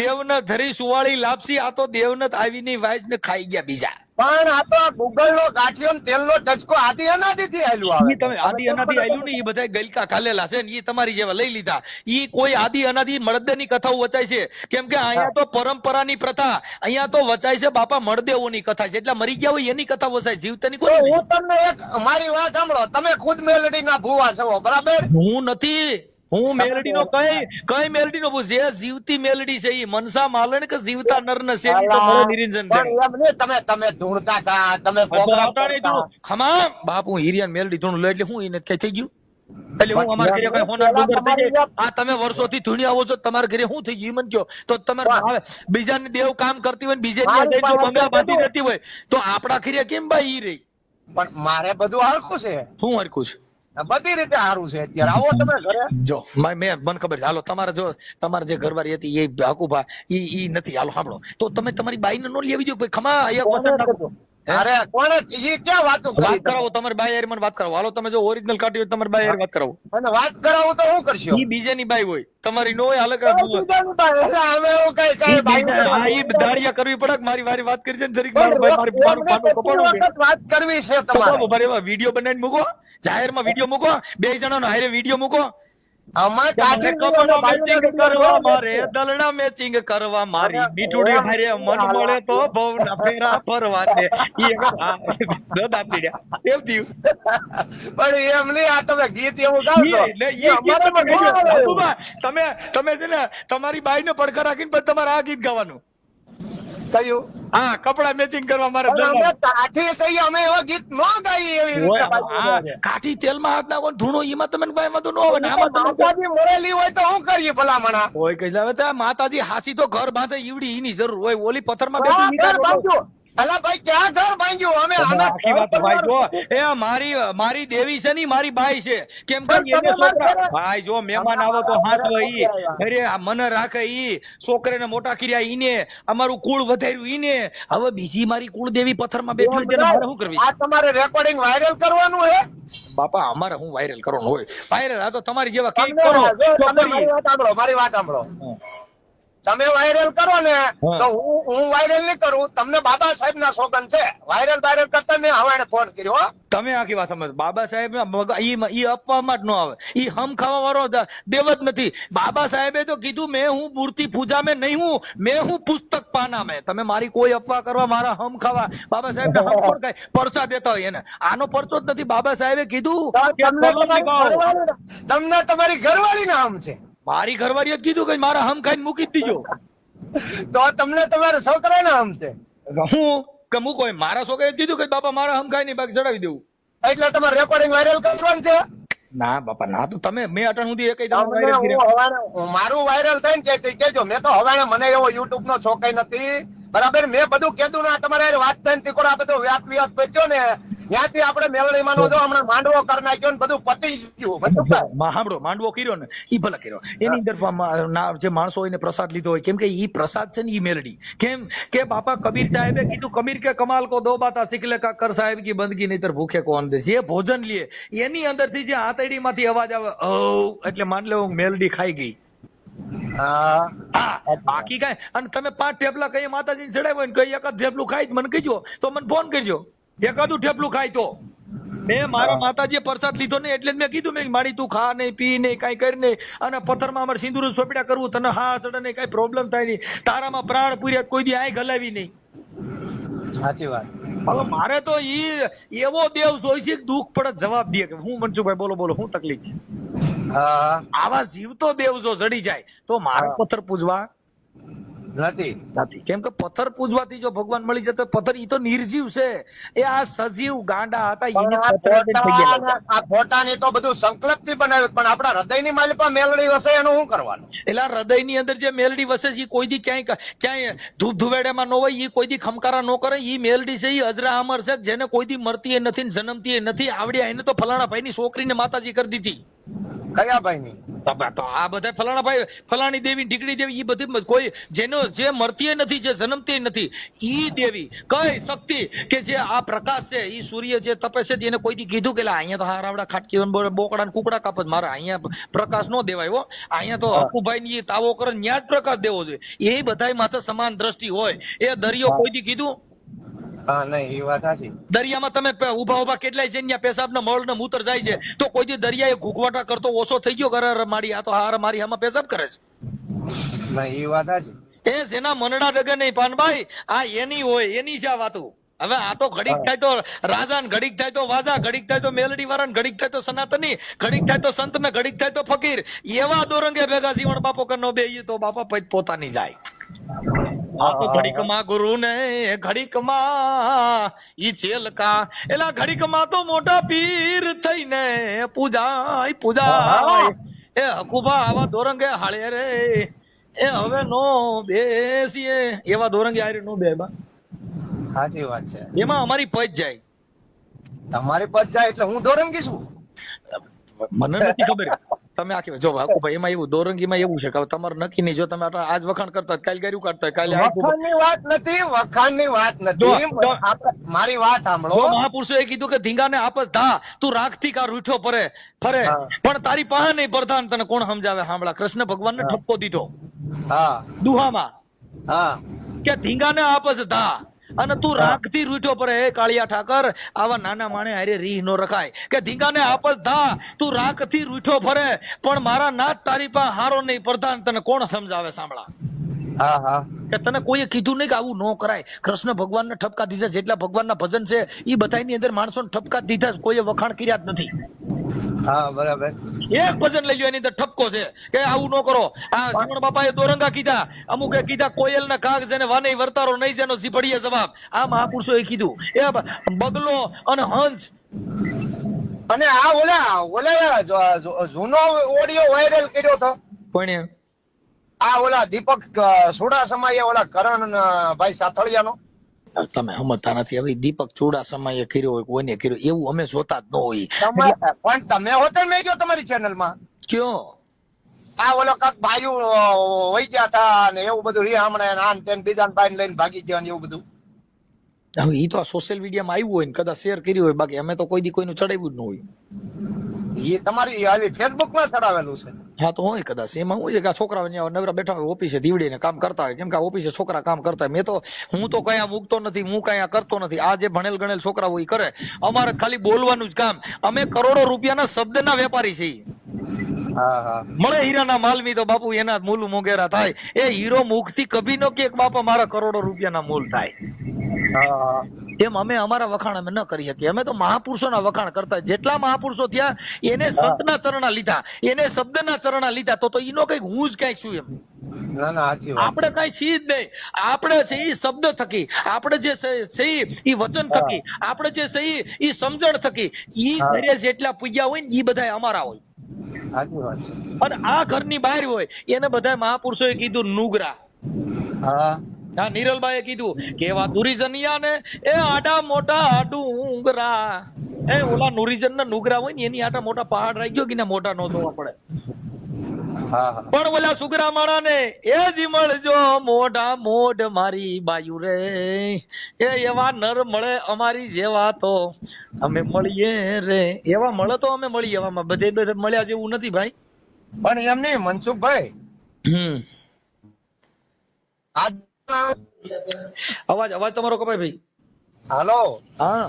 [SPEAKER 1] દેવને ધરી સુવાળી લાપસી, આ તો દેવને આવીની વાઈસ ને ખાઈ ગયા બીજા.
[SPEAKER 2] પણ આ તો ગૂગલ નો ગાંઠિયો ને તેલનો ટચકો આદિ અનાદિથી આયલું આવે.
[SPEAKER 1] તમે આદિ અનાદિ આયલું ને, એ બધા ગલકા ખાલેલા છે ને, એ તમારી જેવા લઈ લીધા. ઈ કોઈ આદિ અનાદિ મળદેની કથાઓ વચાય છે, કેમ કે અહીંયા તો પરંપરાની પ્રથા, અહીંયા તો વચાય છે બાપા મળદેવોની કથા છે, એટલે મરી ગયા હોય એની કથા વચાય, જીવતાની કોઈ.
[SPEAKER 2] હું તમને એક મારી વાત સાંભળો, તમે ખુદ મેલડી ના ભુવા છો, બરાબર?
[SPEAKER 1] હું નથી, હું મેલડી નો કઈ મેલડી નો જે જીવતી મેલડી છે, એ મનસા માલણ કે જીવતા નર ને સેવી તો મળે નિરંજન દે.
[SPEAKER 2] તમે ધૂણતા હતા, તમે
[SPEAKER 1] ખમા બાપ, હું હિરિયાન મેલડી ધૂણ લે એટલે હું એને કઈ થઈ ગયું? એટલે હું અમારા ઘરે કઈ હોના ડુંગર થઈ જાય? આ તમે વર્ષોથી ધૂણી આવો છો, તમારા ઘરે શું થઈ ગયું મને કયો? તો તમારે બીજાને દેવ કામ કરતી હોય ને બીજે બંગલા બાંધી રહેતી હોય તો આપણા ઘરે કેમ ભાઈ ઈ રહી?
[SPEAKER 2] પણ મારે બધું હરખું છે.
[SPEAKER 1] શું હરખું છે?
[SPEAKER 2] બધી રીતે સારું છે. અત્યારે આવો તમે ઘરે.
[SPEAKER 1] જો મને ખબર છે. હાલો, તમારે જો તમારે જે ઘરવાળી હતી એ હકુભા ઈ નથી, હાલો સાંભળો, તો તમે તમારી બાઈને નો લેવી દો ભાઈ. ખમા એક વસન નાખો.
[SPEAKER 2] અરે કોણે ઈ ક્યાં વાતો કરી?
[SPEAKER 1] વાત કરાવો તમારી બાઈ હારે, મને વાત કરાવો. હાલો, તમે જો ઓરિજિનલ કાઢી હોય તમારી બાઈ હારે વાત કરાવો.
[SPEAKER 2] અને વાત કરાવું તો હું કરશો?
[SPEAKER 1] ઈ બીજાની બાઈ હોય, તમારી નો હોય. હાલે
[SPEAKER 2] અમે એવું કઈ
[SPEAKER 1] દાડિયા કરવી પડે. મારી વારી વાત કરી છે ને જરીક
[SPEAKER 2] વાત કરવી છે તમારે.
[SPEAKER 1] મારે વિડીયો બનાવીને મૂકો, જાહેરમાં વિડીયો મૂકો, 2 જણાનો હારે વિડીયો મૂકો. દલડા મેચિંગ કરવા મારી મીઠુડી હારે મન મળે તો ભવના ફેરા ફરવા દે.
[SPEAKER 2] પણ એમ નહીં, આ તમે ગીત એવું ગાવ
[SPEAKER 1] તમે છે ને તમારી બાઈ ને પડખા રાખીને પછી તમારે આ ગીત ગાવાનું.
[SPEAKER 2] કયું?
[SPEAKER 1] હા, કપડા મેચિંગ કરવા મારે.
[SPEAKER 2] કાઠી સહી અમે એવા ગીત ન ગાઈએ એવી રીતે.
[SPEAKER 1] કાઠી તેલમાં હાથ નાખો, ધૂણો એમાં તમે વાયમાં તો ન આવે.
[SPEAKER 2] માતાજી મોરેલી હોય તો શું કરીએ ભલામણા?
[SPEAKER 1] કોઈ કઈ આવે તો માતાજી હાસી તો ઘર બાંધે ઈવડી એની જરૂર હોય. ઓલી પથ્થરમાં બેઠી
[SPEAKER 2] અલા ભાઈ, ક્યાં ઘર બાંધ્યું? અમે
[SPEAKER 1] આખી વાત ભાઈ જો, એ મારી દેવી છે ની મારી બાઈ છે. કેમ કે એને છોકરા ભાઈ જો મહેમાન આવે તો હાચવે ઈ, અરે મને રાખે ઈ, છોકરાને મોટા કર્યા ઈને, અમારું કુળ વધાર્યું ઈને. હવે બીજી મારી કુળ દેવી પથ્થરમાં બેઠી હોય મારે શું કરવી?
[SPEAKER 2] આ તમારે રેકોર્ડિંગ વાયરલ કરવાનું હે?
[SPEAKER 1] બાપા અમારે હું વાયરલ કરવાનું હોય? વાયરલ આ તો તમારી જેવા કેક કરો.
[SPEAKER 2] મારી વાત સાંભળો, તમે વાયરલ કરો ને તો હું વાયરલ નહીં કરું. તમને બાબા સાહેબ ના સોગન છે. વાયરલ કરતા મેં હવાને ફોન કર્યો.
[SPEAKER 1] તમે આખી વાત સમજ. બાબા સાહેબ ઈ અપવામાં જ ન આવે. ઈ હમ ખાવા વાળો દેવ જ નથી. બાબા સાહેબે તો કીધું મેં હું મૂર્તિ પૂજા में नहीं हूँ, मैं हूँ पुस्तक पाना में. તમે મારી કોઈ અફવા કરવા, મારા હમ ખાવા. બાબા સાહેબ હમ કોણ ખાય? પરસા દેતા હોય એને. આનો પરચો જ નથી. બાબા સાહેબે કીધું
[SPEAKER 2] તમને તમારી ઘરવાળી ના હમ છે.
[SPEAKER 1] મારી ઘરવાળીએ જ કીધું કે મારા હમ ખાઈને મૂકી જ દીજો.
[SPEAKER 2] તો તમને તમારા છોકરા ના હમ છે.
[SPEAKER 1] હું કે મૂકો? મારા છોકરાએ કીધું કે બાપા મારા હમ ખાઈ ની બાકી ચડાવી દેવું.
[SPEAKER 2] એટલે તમારે રેકોર્ડિંગ વાયરલ કરવાનું છે?
[SPEAKER 1] ના બાપા ના. તો તમે મેં અટણ સુધી એકઈ
[SPEAKER 2] મારું વાયરલ થાય ને કેજો. મેં તો હવાણે મને એવો યુટ્યુબ નો છોકરી નથી, બરાબર? મેં બધું કીધું ને તમારે વાત થઈને તીકોડા બધું વ્યાસ પચ્યો ને ત્યાંથી આપણે મેલડી માનો જો હમણાં માંડવો કરી નાખ્યો ને બધું પતી ગયું.
[SPEAKER 1] સાંભળો, માંડવો કર્યો ને ઈ ભલે કર્યો, એની અંદર જે માણસો હોય ને પ્રસાદ લીધો હોય, કેમ કે ઈ પ્રસાદ છે ને ઈ મેલડી. કેમ કે બાપા કબીર સાહેબે કીધું, કબીર કે કમાલ કો દો બાતા શીખ લે કર સાહેબ કી બંદગી નહીતર ભૂખે કોણ દે. જે ભોજન લે એની અંદર થી જે આતડી માંથી અવાજ આવે એટલે માન લે મેલડી ખાઈ ગઈ. બાકી કઈ. અને તમે 5 ઠેપલા કઈ માતાજીને ચડાવ્યો ને કઈ એકાદ ઠેપલું ખાઈ મને કહીજો તો મને ફોન કરજો. એકાદું ઠેપલું ખાય તો મેં મારા માતાજીએ પ્રસાદ લીધો ને એટલે જ મેં કીધું મેં માડી તું ખા નહીં પી નહીં કાંઈ કરી નહીં અને પથ્થરમાં અમારે સિંદૂર સોપડા કરવું તને હા ચડે નહીં કાંઈ પ્રોબ્લેમ થાય નહીં તારામાં પ્રાણ પૂર્યા કોઈ દી આંખ હલાવી નહીં.
[SPEAKER 2] સાચી વાત.
[SPEAKER 1] હવે મારે તો ઈ એવો દેવ જોઈ છે કે દુઃખ પડે જવાબ દે કે હું મનસુખભાઈ બોલો શું તકલીફ છે.
[SPEAKER 2] હા
[SPEAKER 1] આવા જીવતો દેવ જો જડી જાય તો મારે પથ્થર પૂજવા
[SPEAKER 2] નથી.
[SPEAKER 1] કેમ કે પથ્થર પૂજવાથી જો ભગવાન મળી જતો પથ્થર ઈ તો નિર્જીવ છે એ આ સજીવ ગાંડા હતા
[SPEAKER 2] પણ
[SPEAKER 1] એને
[SPEAKER 2] આ
[SPEAKER 1] પથ્થર જ થઈ ગયા.
[SPEAKER 2] આ ખોટાની તો બધું સંકલ્પ થી બનાવ્યું પણ આપણા હૃદયની માલિપા મેલડી વસે એનું શું કરવાનું?
[SPEAKER 1] એટલે હૃદયની અંદર જે મેલડી વસે છે ઈ કોઈ દી ક્યાંય ધૂપ ધુવેડામાં ન હોય, ઈ કોઈ દી ખમકારા ન કરે. ઈ મેલડી છે ઈ અજરા અમર છે જેને કોઈ દી મરતી એ નથી ને જન્મતી એ નથી. આવડી એને તો ફલાણા ભાઈની છોકરીને માતાજી કરી દીધી.
[SPEAKER 2] કયા ભાઈની?
[SPEAKER 1] તો આ બધા ફલાણા ભાઈ ફલાણી દેવી ઢીકડી દેવી ઈ બધી કોઈ જેનો જે મરતી નથી જે જન્મતી નથી ઈ દેવી કઈ શક્તિ કે જે આ પ્રકાશ છે ઈ સૂર્ય જે તપે છે એને કોઈ દી કીધું કે અહીંયા તો હારાવડા ખાટકી બોકડા ને કુકડા કાપ મારે અહીંયા પ્રકાશ નો દેવાય હો. અહીંયા તો હકુભાઈ ની તાવો કરે ન્યા જ પ્રકાશ દેવો જોઈએ. એ બધા માથે સમાન દ્રષ્ટિ હોય. એ દરિયો કોઈ દી કીધું?
[SPEAKER 2] હા નહીં એ વાત સાચી.
[SPEAKER 1] દરિયામાં તમે ઉભા કેટલાય છે ત્યાં પેશાબ ને મળ ને મૂતર જાય છે તો કોઈ દી દરિયા એ ઘૂઘવાટા કરતો ઓછો થઈ ગયો કરે મારી આ તો હાર મારી આમાં પેશાબ કરે છે.
[SPEAKER 2] નહીં એ વાત સાચી.
[SPEAKER 1] એ જેના મનડા ડગે નહીં પાનભાઈ આ એની હોય એની છે આ વાતું. હવે આ તો ઘડીક થાય તો રાજા ને ઘડીક થાય તો વાજા ઘડીક થાય તો મેલડી વાળા ને ઘડીક થાય તો સનાતની ઘડીક થાય તો સંત ને ઘડીક થાય તો ફકીર એવા દોરંગે ભેગા જીવણ બાપો કરનો બે તો બાપા પોતાની જાય. આ તો ઘડીકમાં ગુરુ ને ઘડીકમાં ઈ ચેલકા એલા ઘડીકમાં તો મોટા પીર થઈને પૂજાય એ હકુબા આવા દોરંગે હાળે રે એ હવે નો બેસીએ એવા દોરંગે હારે નો બે બા.
[SPEAKER 2] સાચી વાત છે.
[SPEAKER 1] એમાં અમારી પચ જાય.
[SPEAKER 2] તમારી પચ જાય એટલે હું દોરંગી છું?
[SPEAKER 1] મને નથી ખબર. તમે આખી જો હકુભાઈ એમાં એવું દોરંગીમાં એવું છે કે તમારે નક્કી નહીં. જો તમે આજ વખાણ કરતા કાલ ગાયું કાઢતા કાલે
[SPEAKER 2] વખાણની વાત નથી. મારી વાત સાંભળો.
[SPEAKER 1] મહાપુરુષોએ કીધું કે ધીંગાને આપસ ધા તું રાખથી કા રૂઠો ફરે પણ તારી પાસે નહીં પ્રધાન તને કોણ સમજાવે? સાંભળા કૃષ્ણ ભગવાનને ઠપકો દીધો દુહામાં કે ધીંગાને આપસ ધા અને તું રાખથી રૂઠો પડે. હે કાળિયા ઠાકર આવા નાના માણે હારે રીહ નો રખાય કે ધીંગાને આપસ ધા તું રાખથી રૂઠો ફરે પણ મારા નાથ તારી પાસે હારો નહીં પ્રધાન તને કોણ સમજાવે? સાંભળા કે તને કોઈએ કીધું નહીં કે આવું ન કરાય. કૃષ્ણ ભગવાનને ઠપકા દીધા. જેટલા ભગવાનના ભજન છે એ બધાની અંદર માણસોને ઠપકા દીધા કોઈએ વખાણ કર્યા જ નથી.
[SPEAKER 2] હા બરાબર.
[SPEAKER 1] એક ભજન લઈ લો એની અંદર ઠપકો છે કે આવું ન કરો. આ શ્રવણ બાપાએ દોરંગા કીધા, અમુકે કીધા કોયલ ના કાગ જેને વાને વર્તારો નહીં જેનો ઝીપડીએ જવાબ. આ મહાપુરુષોએ કીધું. એ બગલો અને હંસ
[SPEAKER 2] અને આ ઓલા જૂનો ઓડિયો વાયરલ કર્યો હતો
[SPEAKER 1] પણ
[SPEAKER 2] આ ઓલા દીપક સુડાસમાએ ઓલા કરણ ભાઈ સાથળિયાનો.
[SPEAKER 1] તમે સમજતા નથી. હવે દીપક ચુડાસમાએ કર્યો હોય કોઈને કર્યો એવું અમે જોતા જ ન હોય.
[SPEAKER 2] પણ તમે હોતે મેં કયો તમારી ચેનલ માં
[SPEAKER 1] કયો
[SPEAKER 2] આ ઓલો કાક ભાઈઓ વહી ગયા હતા ને એવું બધું હમણાં આન તેન બીજા ભાઈ લઈને ભાગી ગયા ને એવું બધું.
[SPEAKER 1] હવે ઈ તો આ સોશિયલ મીડિયામાં આવ્યું હોય ને કદાચ શેર કર્યું હોય. બાકી અમે તો કોઈ દી કોઈનું ચડાવ્યું જ ન હોય.
[SPEAKER 2] એ તમારી ફેસબુક માં ચડાવેલું છે?
[SPEAKER 1] હા તો હોય કદાચ. એમાં હોય છે કે આ છોકરા નવરા બેઠા હોય ઓફિસે દીવડીને કામ કરતા હોય. કેમ કે આ ઓફિસે છોકરા કામ કરતા હોય. હું તો કયા મૂકતો નથી, હું કયા કરતો નથી. આ જે ભણેલ ગણેલ છોકરા હોય કરે. અમારે ખાલી બોલવાનું જ કામ. અમે કરોડો રૂપિયાના શબ્દના વેપારી છીએ. મળે હીરાના માલમી તો બાપુ એના મૂલ મોગેરા થાય. એ હીરો મુખથી કભી નો કે બાપા મારા કરોડો રૂપિયાના મૂલ થાય. એમ અમે અમારા વખાણ અમે ન કરી શકીએ. અમે તો મહાપુરુષોના વખાણ કરતા. જેટલા મહાપુરુષો થયા એને સંતના ચરણા લીધા, એને શબ્દના ચરણા લીધા. તો ઈનો કઈક હું જ કઈક છું એમ. આપણે કઈ છીએ જ નહીં. આપણે છે ઈ શબ્દ થકી, આપણે જે છે ઈ વચન થકી, આપણે જે છે ઈ સમજણ થકી. ઈ ઘરે જેટલા પૂજ્યા હોય ને ઈ બધા અમારા હોય. અને આ ઘરની બહાર હોય એને બધા મહાપુરુષોએ કીધું નુગરા. હા નીરલબાઈએ કીધું કેવા નુરીજનિયા ને એ આડા મોટા ડુંગરા. એ ઓલા નુરીજન ના નુગરા હોય ને એની આટા મોટા પહાડ રહી ગયો કે મોટા નો જોવા પડે. પણ ઓલા સુગરા માણા ને એ જ મળજો મોઢા મોઢ મારી બાયુ રે. એ એવા નર મળે અમારી જેવા તો અમે મળીએ રે. એવા મળે તો અમે મળીએ. એવામાં બધે મળ્યા જેવું નથી ભાઈ.
[SPEAKER 2] પણ એમ નહીં મનસુખભાઈ.
[SPEAKER 1] અવાજ તમારો કપાય ભાઈ.
[SPEAKER 2] હાલો.
[SPEAKER 1] હા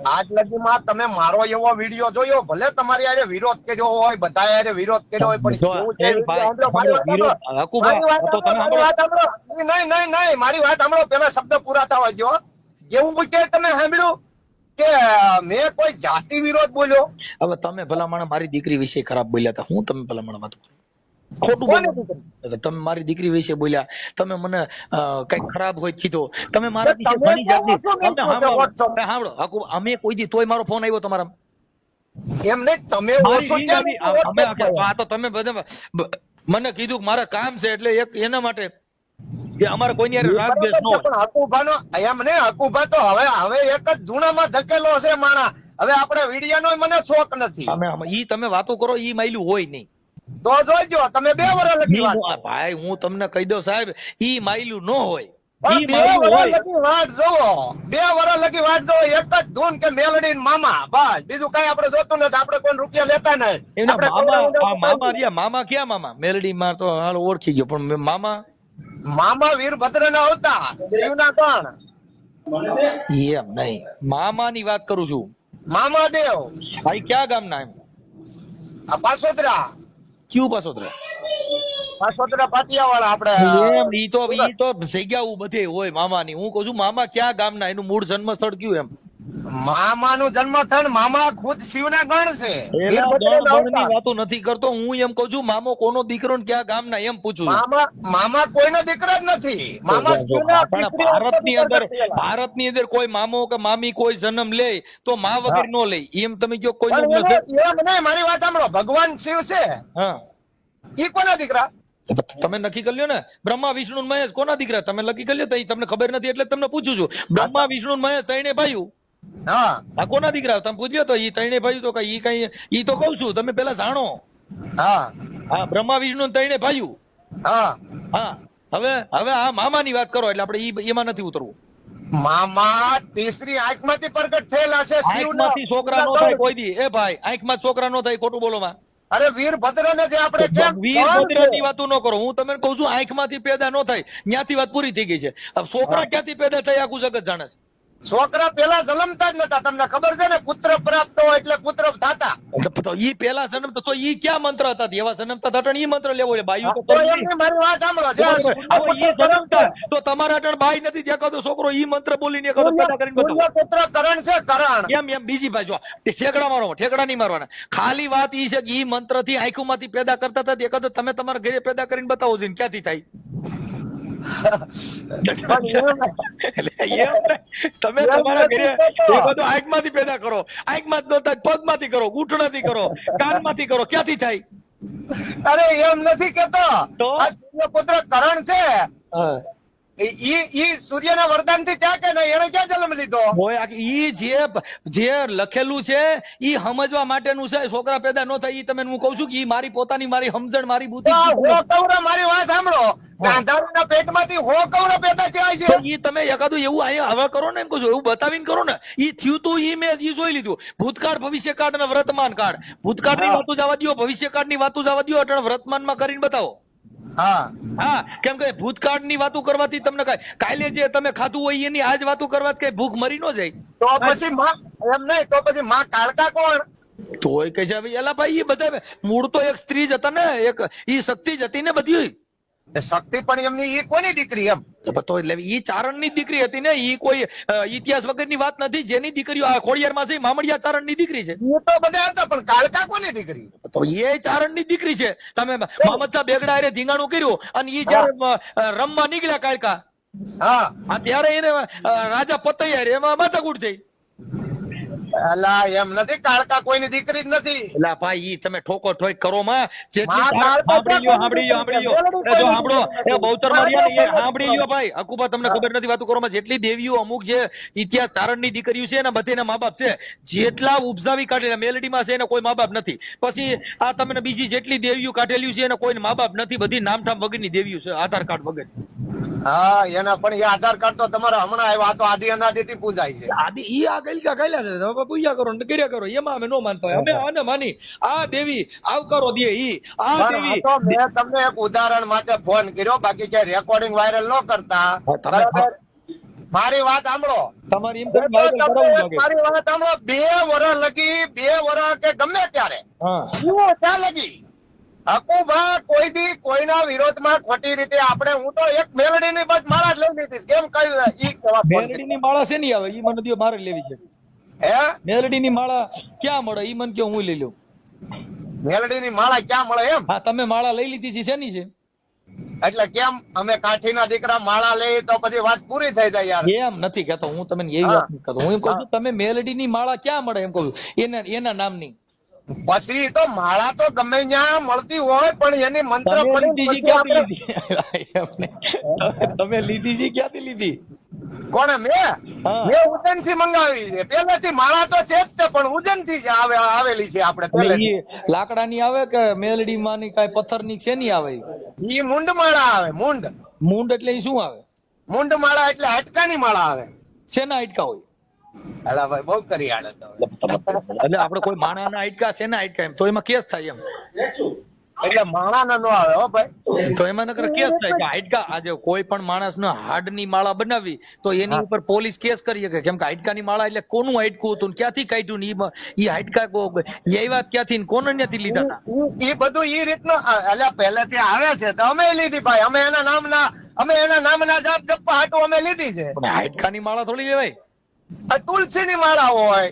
[SPEAKER 2] આજ લગીમાં તમે મારો એવો વિડીયો જોયો, ભલે તમારી હારે વિરોધ કર્યો હોય, બધા હારે વિરોધ કર્યો હોય, પણ
[SPEAKER 1] જો,
[SPEAKER 2] જેવું છે
[SPEAKER 1] એ
[SPEAKER 2] એવું
[SPEAKER 1] ભાઈ,
[SPEAKER 2] સાંભળો,
[SPEAKER 1] તમારો વિરોધ, હકુભાઈ, તો તમે
[SPEAKER 2] મારી વાત સાંભળો. નહીં, મારી વાત સાંભળો, પેલા શબ્દ પૂરા થવા દો. એવું કે તમે સાંભળ્યું કે મેં કોઈ જાતિ વિરોધ બોલ્યો?
[SPEAKER 1] હવે તમે ભલામણ મારી દીકરી વિશે ખરાબ બોલ્યા હતા, હું તમે ભલામણ વાત કરો? ખોટું
[SPEAKER 2] કોને
[SPEAKER 1] બોલો.
[SPEAKER 2] દીકરી?
[SPEAKER 1] તમે મારી દીકરી વિશે બોલ્યા, તમે મને કઈક ખરાબ હોય કીધો, તમે મારા વિશે
[SPEAKER 2] તમે
[SPEAKER 1] ઘણી જાતની
[SPEAKER 2] કેવો છો
[SPEAKER 1] તમે
[SPEAKER 2] મિત્રો,
[SPEAKER 1] સાંભળો,
[SPEAKER 2] WhatsApp?
[SPEAKER 1] તમે સાંભળો, હકુ, અમે કોઈ દી તોય મારો ફોન આવ્યો તમારા
[SPEAKER 2] એમ નહીં, તમે
[SPEAKER 1] મારી
[SPEAKER 2] ઓછો
[SPEAKER 1] ઈ
[SPEAKER 2] કેમ
[SPEAKER 1] આવી,
[SPEAKER 2] WhatsApp
[SPEAKER 1] અમે
[SPEAKER 2] પર?
[SPEAKER 1] આ તો તમે બધા મને કીધું કે મારા કામ છે એટલે એક એના માટે કે અમારે કોઈની હારે રાગ દ્વેષ ન હોય.
[SPEAKER 2] પણ હકુભાનો એમ નહીં, હકુભા તો હવે એક જ ધૂણામાં ધકેલો છે માણા. હવે આપણે વિડિયાનો મને શોખ નથી.
[SPEAKER 1] ઈ તમે વાતો કરો, ઈ માયલું હોય નહીં.
[SPEAKER 2] તો જોઈજો, તમે 2 વર્ષ લગી વાત કરો.
[SPEAKER 1] ભાઈ હું તમને કહી દઉં સાહેબ, ઈ માયલું ન હોય.
[SPEAKER 2] પણ
[SPEAKER 1] ઈ
[SPEAKER 2] 2
[SPEAKER 1] માયલું
[SPEAKER 2] વર્ષ
[SPEAKER 1] હોય.
[SPEAKER 2] લગી વાત જોવો, 2 વર્ષ લગી વાત જોવો, એક જ ધૂન કે મેલડી ને મામા, બસ બીજું કઈ આપણે જોતું નથી. આપણે કોઈ રૂપિયા લેતા નહીં.
[SPEAKER 1] એના
[SPEAKER 2] આપણે
[SPEAKER 1] મામા,
[SPEAKER 2] કોઈ
[SPEAKER 1] આ મામા રહ્યા, મામા ક્યાં મામા? મેલડી માં તો હાલ ઓળખી ગયો, પણ મામા
[SPEAKER 2] મામા વીરભદ્ર ના હતા, શિવના કોણ?
[SPEAKER 1] એમ નહીં, મામાની વાત કરું છું.
[SPEAKER 2] મામા દેવ
[SPEAKER 1] ભાઈ ક્યાં ગામના? એમ
[SPEAKER 2] આ પાસોદરા,
[SPEAKER 1] ક્યુ પાસોતરા?
[SPEAKER 2] પાસોદરા પાટિયાવાળા આપણે.
[SPEAKER 1] એમ ઈ તો જગ્યાઓ બધે હોય મામાની. હું કહું છું મામા ક્યાં ગામના, એનું મૂળ જન્મ સ્થળ કયું? એમ
[SPEAKER 2] મામાનું જન્મસ્થળ, મામા ખુદ શિવના ગણ છે.
[SPEAKER 1] એલા
[SPEAKER 2] વીરભદ્રના
[SPEAKER 1] ગણ-ગણની
[SPEAKER 2] અવતાર.
[SPEAKER 1] વાતો નથી કરતો હું. એમ કહું છું મામો કોનો દીકરો ને ક્યાં ગામના, એમ પૂછું છું.
[SPEAKER 2] મામા કોઈનો દીકરો જ નથી. મામા શિવના
[SPEAKER 1] પણ
[SPEAKER 2] પિતૃ
[SPEAKER 1] ભારતની અંદર કોઈ મામો કે મામી કોઈ જન્મ લે તો મા વગર નો લે, એમ તમે કયો કોઈ
[SPEAKER 2] પણ એમ નહીં, મારી વાત સાંભળો, ભગવાન શિવ છે
[SPEAKER 1] હા
[SPEAKER 2] ઈ કોના દીકરા?
[SPEAKER 1] તમે નક્કી કરી લ્યો ને. બ્રહ્મા વિષ્ણુ ને મહેશ કોના દીકરા? તમે નક્કી કરી લ્યો. તો ઈ તમને ખબર નથી એટલે તમને પૂછું છું. બ્રહ્મા વિષ્ણુ ને મહેશ ત્રણે ભાઈઓ,
[SPEAKER 2] હા,
[SPEAKER 1] આ કોના દીકરા? તમે પૂછ્યો તો ઈ ત્રણે ભાઈઓ તો કઈ ઈ તો કઉ છું, તમે પેલા જાણો.
[SPEAKER 2] હા,
[SPEAKER 1] હા, બ્રહ્મા વિષ્ણુ ને ત્રણે ભાઈઓ.
[SPEAKER 2] હા.
[SPEAKER 1] હા, હવે આ મામાની વાત કરો એટલે આપણે એમાં નથી ઉતરવું.
[SPEAKER 2] મામા તીસરી આંખમાંથી પ્રગટ થયેલા છે. શિવના
[SPEAKER 1] આંખમાંથી છોકરા નો થાય કોઈ દી. એ ભાઈ આંખમાં છોકરા નો થાય, ખોટું બોલો માં.
[SPEAKER 2] અરે વીરભદ્ર ને જે આપણે કેમ
[SPEAKER 1] વીરભદ્રની વાતો ન કરો. હું તમને કહું છું આંખમાંથી પેદા ન થાય, ત્યાંથી વાત પૂરી થઈ ગઈ છે. હવે છોકરા ક્યાંથી પેદા થાય આખું જગત જાણે છે.
[SPEAKER 2] છોકરા પેલા જન્મતા જ નતા. તમને ખબર છે ને, પુત્ર પ્રાપ્ત હોય એટલે પુત્ર થતા.
[SPEAKER 1] તો ઈ પેલા જન્મતા તો ઈ ક્યાં મંત્ર હતા? એવા જન્મતા હતા ઈ મંત્ર લેવો છે. બાયું તો
[SPEAKER 2] તો
[SPEAKER 1] કરવી.
[SPEAKER 2] એમની મારી વાત સાંભળો, જે
[SPEAKER 1] હવે ઈ જન્મતા તો તમારા અટણ બાઈ નથી, દેખાતો છોકરો ઈ મંત્ર બોલીને એકાદો પેદા કરીને બતાવો.
[SPEAKER 2] પુત્ર કરણ છે, કરણ.
[SPEAKER 1] એમ બીજી બાજુ ઠેકડા મારો, ઠેકડા નહીં મારવાના. ખાલી વાત ઈ છે કે ઈ મંત્ર થી આંખોમાંથી પેદા કરતા હતા. એકાદો તમે તમારા ઘરે પેદા કરીને બતાવો છો, ક્યાંથી થાય? તમે તમારા ઘરે એ બધું આંખમાંથી પેદા કરો. આંખમાંથી નો થાય, પગમાંથી કરો, ઘૂંટણાથી કરો, કાનમાંથી કરો, ક્યાંથી થાય?
[SPEAKER 2] અરે એમ નથી કેતો.
[SPEAKER 1] તો?
[SPEAKER 2] આ સૂર્યપુત્ર કરણ છે, ઈ સૂર્યના વરદાનથી ક્યાં કે નહીં, એને ક્યાં જન્મ લીધો?
[SPEAKER 1] ઈ જે લખેલું છે ઈ સમજવા માટેનું છે. છોકરા પેદા ન થાય ઈ તમે હું કહું છું કે ઈ મારી પોતાની મારી સમજણ, મારી બુદ્ધિ.
[SPEAKER 2] હો કૌરવ, મારી વાત સાંભળો, ગાંધારીના પેટમાંથી હો કૌરવ પેદા થયા છે.
[SPEAKER 1] ઈ તમે એકાદું એવું અહીંયા હવે કરો ને, એમ કહું છું એવું બતાવીને કરો ને. ઈ થયું તું ઈ મેં ઈ જોઈ લીધું. ભૂતકાળ, ભવિષ્યકાળ અને વર્તમાન કાળ. ભૂતકાળની વાતો જવા દો, ભવિષ્યકાળની વાતો જવા દો, અટણ વર્તમાનમાં કરીને બતાવો.
[SPEAKER 2] હા,
[SPEAKER 1] હા, કેમ કે ભૂતકાળની વાતો કરવાથી તમને કાલે જે તમે ખાધું હોય એની આજ વાતો કરવાથી કઈ ભૂખ મરી ન જાય.
[SPEAKER 2] તો પછી માં એમ નહીં, તો પછી માં કાળકા કોણ?
[SPEAKER 1] તોય કહે છે એલા ભાઈ ઈ બધા મૂળ તો એક સ્ત્રી જ હતા ને, એક ઈ શક્તિ જ હતી ને બધી.
[SPEAKER 2] શક્તિ પણ એમની ઈ કોની દીકરી? એમ
[SPEAKER 1] તો એટલે ઈ ચારણની દીકરી હતી ને. ઈ કોઈ ઇતિહાસ વગરની વાત નથી. જેની દીકરીઓ આ ખોડિયારમાં છે મામડિયા ચારણની દીકરી છે.
[SPEAKER 2] એ તો બધા હતા, પણ કાળકા કોની દીકરી?
[SPEAKER 1] તો એ ચારણની દીકરી છે. તમે મોહમ્મદ શાહ બેગડા એ ધીંગાણું કર્યું અને ઈ જયારે રમવા નીકળ્યા કાળકા,
[SPEAKER 2] હા,
[SPEAKER 1] ત્યારે એને રાજા પતૈયા એમાં માથાકૂટ થઈ.
[SPEAKER 2] અલા એમ નથી, કાળકા કોઈની દીકરી જ નથી.
[SPEAKER 1] એટલે ભાઈ ઈ તમે ઠોકો ઠોક કરો માં. હકુબા તમને ખબર નથી વાતો કરો માં. જેટલી દેવીઓ અમુક જે ઇતિહાસ ચારણની દીકરીઓ છે એના બધેના મા બાપ છે. જેટલા ઉપજાવી કાઢેલા મેલડીમાં છે એને કોઈ મા બાપ નથી. પછી આ તમને બીજી જેટલી દેવીઓ કાઢેલી છે એને કોઈ મા બાપ નથી. બધી નામઠામ વગરની દેવીઓ છે, આધાર કાર્ડ વગર.
[SPEAKER 2] હા, એના પણ એ આધાર કાર્ડ તો તમારા હમણાં આવ્યા, તો આદિ અનાદિથી પૂજાય છે.
[SPEAKER 1] આદિ ઈ આ ગઈલા છે, પૂજા કરો ને કર્યા કરો. એમાં અમે નો માનતા હોય. અમે આને માની આ દેવી આવકારો દે. ઈ આ દેવી
[SPEAKER 2] તો મેં તમને એક ઉદાહરણ માટે ફોન કર્યો, બાકી ક્યાંય રેકોર્ડિંગ વાયરલ ન કરતા. બરાબર? મારી વાત સાંભળો.
[SPEAKER 1] તમારી એમ કરીને વાયરલ કરાવવું લાગે.
[SPEAKER 2] મારી વાત સાંભળો. 2 વર્ષ લગી 2 વર્ષ કે ગમે ત્યારે
[SPEAKER 1] હા
[SPEAKER 2] ત્યાં લગી હકુભા કોઈ દી કોઈના વિરોધમાં ખોટી રીતે આપણે હું તો એક મેલડીની બસ માળા જ લઈ લીધી. કેમ કહ્યું ઈ કહેવા ફોન કર્યો.
[SPEAKER 1] મેલડીની માળા શેની આવે ઈ મને દ્યો, મારે લેવી છે.
[SPEAKER 2] હે
[SPEAKER 1] મેલડીની માળા ક્યાં મળે ઈ મને કયો, હું લઈ લઉં.
[SPEAKER 2] મેલડીની માળા ક્યાં મળે એમ?
[SPEAKER 1] હા તમે માળા લઈ લીધી છે, શેની છે?
[SPEAKER 2] એટલે કેમ અમે કાઠીના દીકરા માળા લઈ તો પછી વાત પૂરી થઈ જાય યાર.
[SPEAKER 1] એમ નથી કહેતો હું, તમને એવી વાત નથી કરતો. હું એમ કહું છું તમે મેલડીની માળા ક્યાં મળે એમ કહું છું, એના નામની.
[SPEAKER 2] પછી તો માળા તો ગમે ત્યાં મળતી હોય પણ એની મંત્ર
[SPEAKER 1] તમે
[SPEAKER 2] પડી
[SPEAKER 1] લીધી
[SPEAKER 2] પછી આપણે
[SPEAKER 1] ક્યાંથી લીધી? તમે લીધી છે ક્યાંથી લીધી?
[SPEAKER 2] કોણે? મેં
[SPEAKER 1] હા.
[SPEAKER 2] ઉજ્જૈન થી મંગાવી છે. પહેલેથી માળા તો છે જ તે પણ ઉજ્જૈન થી જ આવેલી છે આપણે
[SPEAKER 1] એટલે
[SPEAKER 2] પહેલેથી.
[SPEAKER 1] ઈ લાકડાની આવે કે મેલડી માની કાંઈ પથ્થરની શેની આવે ઈ?
[SPEAKER 2] ઈ મુંડ માળા આવે. મુંડ
[SPEAKER 1] મૂંડ એટલે ઈ શું આવે?
[SPEAKER 2] મુંડ માળા એટલે હાડકાની માળા આવે.
[SPEAKER 1] શેના હાડકા હોય?
[SPEAKER 2] અલા ભાઈ બહુ કરી આડે તો.
[SPEAKER 1] એટલે આપણે કોઈ માણાના હાડકા શેના હાડકા એમ તો એમાં કેસ થાય એમ.
[SPEAKER 2] એટલે માળા નો આવે હો ભાઈ.
[SPEAKER 1] તો એમાં નકર કેસ થાય કે હાડકા આજે કોઈ પણ માણસનો હાડની માળા બનાવી તો એની ઉપર પોલીસ કેસ કરી શકે. કેમ કે હાડકાની માળા એટલે કોનું હાડકું હતું ને ક્યાંથી કાઢ્યું ને ઈ હાડકા લેવા ક્યાંથી ને કોને ત્યાંથી લીધા હતા?
[SPEAKER 2] ઈ બધું ઈ રીતનું એટલે પહેલેથી આવે છે તો અમે લીધી ભાઈ. અમે એના નામના જાપ જપ્પા હાટુ અમે લીધી છે.
[SPEAKER 1] પણ હાડકાની માળા થોડી લેવાય.
[SPEAKER 2] આ તુલસીની માળા હોય.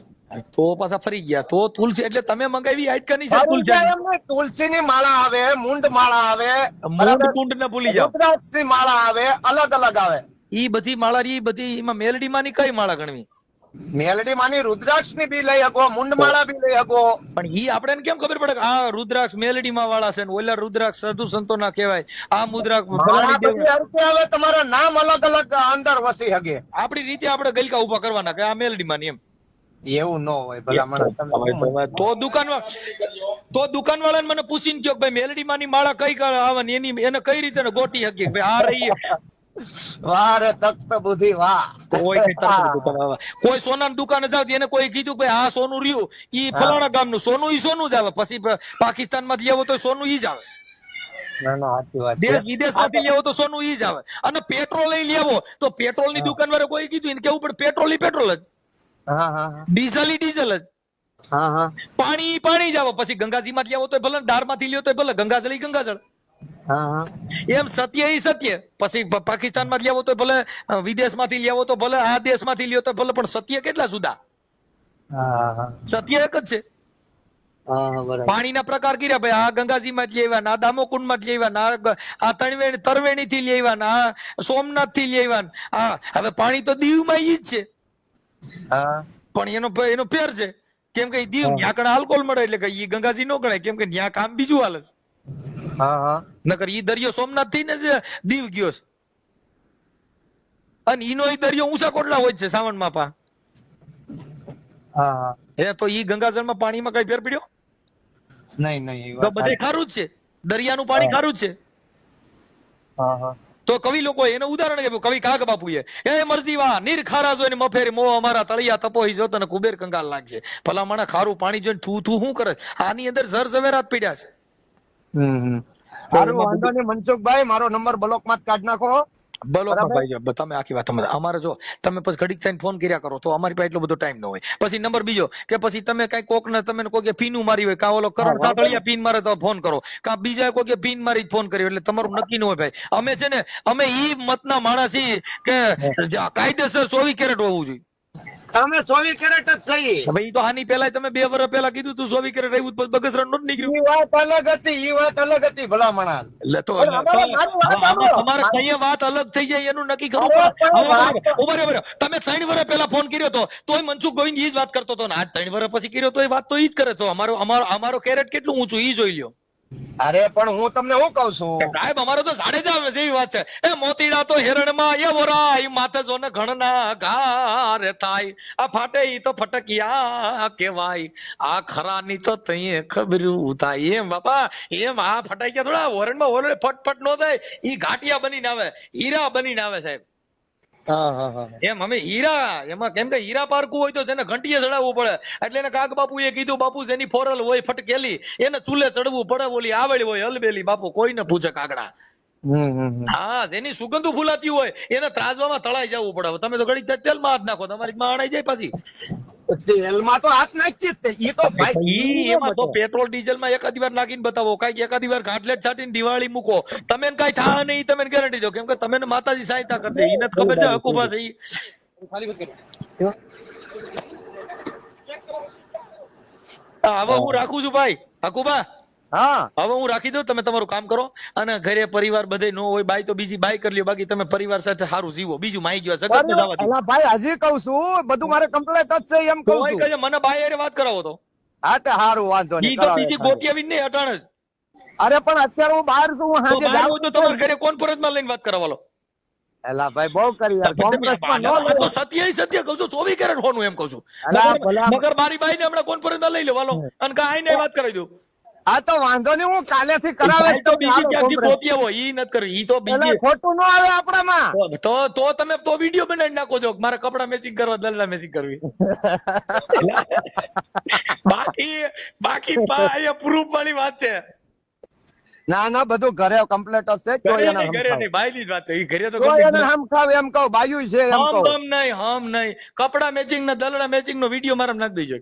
[SPEAKER 1] તો પાછા ફરી ગયા. તો તુલસી એટલે તમે મંગાવી હાડકાની છે તુલસી?
[SPEAKER 2] તુલસીની માળા આવે, મુંડ માળા આવે,
[SPEAKER 1] મૂંડ કુંડ ને ભૂલી જાઓ.
[SPEAKER 2] રુદ્રાક્ષની માળા આવે, અલગ અલગ આવે.
[SPEAKER 1] ઈ બધી માળા ઈ બધી એમાં મેલડી માની કઈ માળા ગણવી?
[SPEAKER 2] મેલડી માની રુદ્રાક્ષની બી લઈ શકો, મુંડ માળા બી લઈ શકો.
[SPEAKER 1] પણ ઈ આપણે કેમ ખબર પડે કે આ રુદ્રાક્ષ મેલડી માં વાળા છે ને ઓલા રુદ્રાક્ષ સાધુ સંતો ના કહેવાય, આ મુદ્રાક્ષ
[SPEAKER 2] માળા બધી અર્થે આવે. તમારા નામ અલગ અલગ અંદર વસી શકે.
[SPEAKER 1] આપણી રીતે આપણે ગલકા ઉભા કરવાના કે આ મેલડી માની એમ.
[SPEAKER 2] એવું ન હોય ભલા મને.
[SPEAKER 1] તો દુકાન વાળાને મને પૂછીને કહ્યો ભાઈ મેલડી માની માળા કઈ આવે ને એની એને કઈ રીતે ગોટી શકીએ ભાઈ આ રહી.
[SPEAKER 2] વાહ રે તખ્ત બુદ્ધિ વાહ.
[SPEAKER 1] કોઈ સોનાની દુકાને જાવ એને કોઈ કીધું ભાઈ આ સોનું રહ્યું ઈ ફલાણા ગામનું સોનું, ઈ સોનું જ આવે. પછી પાકિસ્તાન માંથી લેવો તો સોનું ઈ જ આવે.
[SPEAKER 2] ના ના સાચી વાત.
[SPEAKER 1] દેશ વિદેશ માંથી લેવો તો સોનું ઈ જ આવે. અને પેટ્રોલ લઈ લેવો તો પેટ્રોલ ની દુકાન વાળા કોઈ કીધું એને કેવું પડે પેટ્રોલ ઈ પેટ્રોલ જ,
[SPEAKER 2] હા હા
[SPEAKER 1] ડીઝલ ઈ ડીઝલ જ,
[SPEAKER 2] હા હા
[SPEAKER 1] પાણી પાણી જ આવે. પછી ગંગાજી માંથી લેવો તો ભલે, ધાર માંથી લેવો તો ભલે, ગંગાજળ ઈ ગંગાજળ.
[SPEAKER 2] હા હા
[SPEAKER 1] એમ સત્ય ઈ સત્ય. પછી પાકિસ્તાન માં લેવો તો ભલે, વિદેશ માંથી લેવો તો ભલે, આ દેશ માંથી લેવો તો ભલે, પણ સત્ય કેટલા જુદા?
[SPEAKER 2] હા
[SPEAKER 1] સત્ય એક જ છે.
[SPEAKER 2] બરાબર.
[SPEAKER 1] પાણીના પ્રકાર કર્યા ભાઈ, આ ગંગાજી માંથી લેવા, ના દામોકુંડ માંથી લેવા, ના આ તરવેણી થી લેવા, ના સોમનાથ થી લેવા. હા હવે પાણી તો દીવ માં ઈ જ છે, પણ એનો ફેર છે. કેમ કે દીવ ન્યા કણ આલ્કોહોલ મળે એટલે કે ઈ ગંગાજી નો ગણાય. કેમ કે ન્યા કામ બીજું હાલે છે. નકર ઈ દરિયો સોમનાથ થી ને જ દીવ ગયો છે. અને ઈનો ઈ દરિયો ઊંચા કોટલા હોય છે સાવણ માં પા. તો ઈ ગંગાજળ માં પાણીમાં કઈ ફેર પડ્યો?
[SPEAKER 2] નહીં.
[SPEAKER 1] તો બધે ખારું જ છે, દરિયાનું પાણી ખારું જ છે. તો કવિ લોકો એનું ઉદાહરણ આપ્યું કવિ કાગ બાપુએ, એ મરજી વાહ નીર ખારા જોઈને મફેરી મોહ અમારા તળિયા તપોઈ જો તને કુબેર કંગાલ લાગશે. ભલામણા ખારું પાણી જોઈને તું શું કરે? આની અંદર ઝર ઝવેરાત પડ્યા છે.
[SPEAKER 2] મારો વાંધો નહીં મનસુખભાઈ, મારો નંબર બ્લોક માં કાઢ નાખો.
[SPEAKER 1] ભાઈ તમે આખી વાત અમારે જો તમે પછી ઘડીક થઈને ફોન કર્યા કરો તો અમારી પાસે એટલો બધો ટાઈમ ન હોય. પછી નંબર બીજો કે પછી તમે કઈ કોક ને તમે કોઈ પીનું મારી હોય, કા ઓલો કરણ સાંકળિયા પીન મારે તો ફોન કરો, કા બીજા કોઈ પીન મારી ફોન કર્યો. એટલે તમારું નક્કી ન હોય ભાઈ. અમે છે ને અમે ઈ મતના માણસ છીએ કે કાયદેસર 24 કેરેટ હોવું જોઈએ.
[SPEAKER 2] અમે 24 કેરેટ જ થઈ.
[SPEAKER 1] ભાઈ તો આની પહેલા તમે 2 વર્ષ પહેલા કીધું તું 24 કેરેટ આવ્યું, પછી બગસરા નો નીકળ્યું.
[SPEAKER 2] ઈ વાત અલગ હતી ભલામણા.
[SPEAKER 1] એટલે તો તમારે કઈ વાત અલગ થઈ જાય એનું નક્કી કરવું પડે. તમે 3 વર્ષ પહેલા ફોન કર્યો તો તોય મનસુખ ગોવિંદ ઈ જ વાત કરતો હતો ને આજ 3 વર્ષ પછી કર્યો તો એ વાત તો ઈ જ કરે. તો અમારો કેરેટ કેટલું ઊંચું ઈ જોઈ લ્યો.
[SPEAKER 2] અરે પણ હું તમને શું કઉ છું
[SPEAKER 1] સાહેબ, અમારો તો જાડેજા આવે છે એવી વાત છે. એ મોતીડા તો હેરણમાં એ વરાય, માથે જોને ઘણના ઘારે થાય, આ ફાટે ઈ તો ફટકિયા કહેવાય, આ ખરાની તો તઈએ ખબર્યું થાય. એમ બાપા એમ આ ફટાઈ ગયા થોડા વરણમાં વરણે ફટફટ નો થાય, ઈ ઘાટિયા બનીને આવે, હીરા બનીને આવે સાહેબ. એમ અમે હીરા એમાં કેમ કે હીરા પારકું હોય તો તેને ઘંટીએ ચડાવવું પડે. એટલે એને કાગ બાપુ એ કીધું બાપુ જેની ફોરલ હોય ફટકેલી એને ચૂલે ચડવું પડે. ઓલી આવેલી હોય અલબેલી બાપુ કોઈને પૂછે કાગડા. હા, જેની સુગંધ ફૂલાતી હોય એને ત્રાજવામાં તળાઈ જવું પડે. હવે તમે તો ઘડી તેલમાં હાથ નાખો, તમારી માં અણાઈ જાય પાછી.
[SPEAKER 2] તેલમાં તો હાથ નાખી જ તે. ઈ તો ભાઈ
[SPEAKER 1] એમાં તો પેટ્રોલ ડીઝલ માં એકાદી વાર નાખીને બતાવો, કઈક એકાદી વાર ઘાટલેટ છાટીને દિવાળી મૂકો, તમે કઈ થાય નહીં, તમે ગેરંટી દો. કેમ કે તમે માતાજી સહાયતા કરી દે. એને ખબર છે હકુભા છે ઈ. હવે હું રાખું છું ભાઈ હકુભા.
[SPEAKER 2] હા
[SPEAKER 1] હવે હું રાખી દઉં, તમે તમારું કામ કરો અને ઘરે પરિવાર બધે નો હોય, બાઈ તો બીજી બાઈ કરી લ્યો, બાકી તમે પરિવાર સાથે સારું જીવો. બીજું માઈ ગયો જગત ને જવા દો.
[SPEAKER 2] અલા ભાઈ હજી કહું છું બધું મારે કમ્પ્લીટ જ છે એમ કહું
[SPEAKER 1] કોઈ
[SPEAKER 2] છું.
[SPEAKER 1] કહે મને બાઈ હારે વાત કરાવો તો
[SPEAKER 2] હા તે હારું વાંધો
[SPEAKER 1] ઈ
[SPEAKER 2] નહીં
[SPEAKER 1] તો
[SPEAKER 2] કરાવે
[SPEAKER 1] બીજી
[SPEAKER 2] સારું.
[SPEAKER 1] ગોતી આવીને નહીં અટાણ જ.
[SPEAKER 2] અરે પણ અત્યારે હું બહાર છું, હું
[SPEAKER 1] તો
[SPEAKER 2] હાંજે
[SPEAKER 1] બહાર
[SPEAKER 2] જાઉં
[SPEAKER 1] હોય તો તમારા ઘરે કોન્ફરન્સ માં લઈને વાત કરાવવા લો.
[SPEAKER 2] એલા ભાઈ બહુ કરી યાર કોમ્પ્રેસમાં ન
[SPEAKER 1] આ તો
[SPEAKER 2] લેવો.
[SPEAKER 1] સત્ય ઈ સત્ય કહું છું, 24 કેરેટ હોનું એમ કહું છું.
[SPEAKER 2] અલા ભલા
[SPEAKER 1] મગર મારી બાઈ ને હમણાં કોન્ફરન્સ માં લઈ લો વાલો અને કાંઈ નહીં વાત કરાવી દઉં.
[SPEAKER 2] આ તો વાંધો નહીં, હું કાલેથી કરાવે
[SPEAKER 1] બાઈ તો બીજી ક્યાંથી ગોતી આવો, ઈ નથી કરવી. ઈ તો બીજી
[SPEAKER 2] ખોટું ન આવે આપણામાં.
[SPEAKER 1] તો તમે તો વિડીયો બનાવી નાખો છો મારે કપડા મેચિંગ કરવા, દલના મેચિંગ કરવી. બાકી એ પ્રૂફ વાળી વાત છે.
[SPEAKER 2] ના ના બધું ઘરે કમ્પ્લીટ જ છે. કોઈ એને
[SPEAKER 1] ઘરે નહીં, બાયની જ વાત છે. ઈ ઘરે તો
[SPEAKER 2] કોઈ એને હમખાવ એમ કહું બાયું છે એમ કહું.
[SPEAKER 1] હમ નહીં કપડા મેચિંગ ના દલડા મેચિંગ નો વિડીયો મારે નાખી દેજો.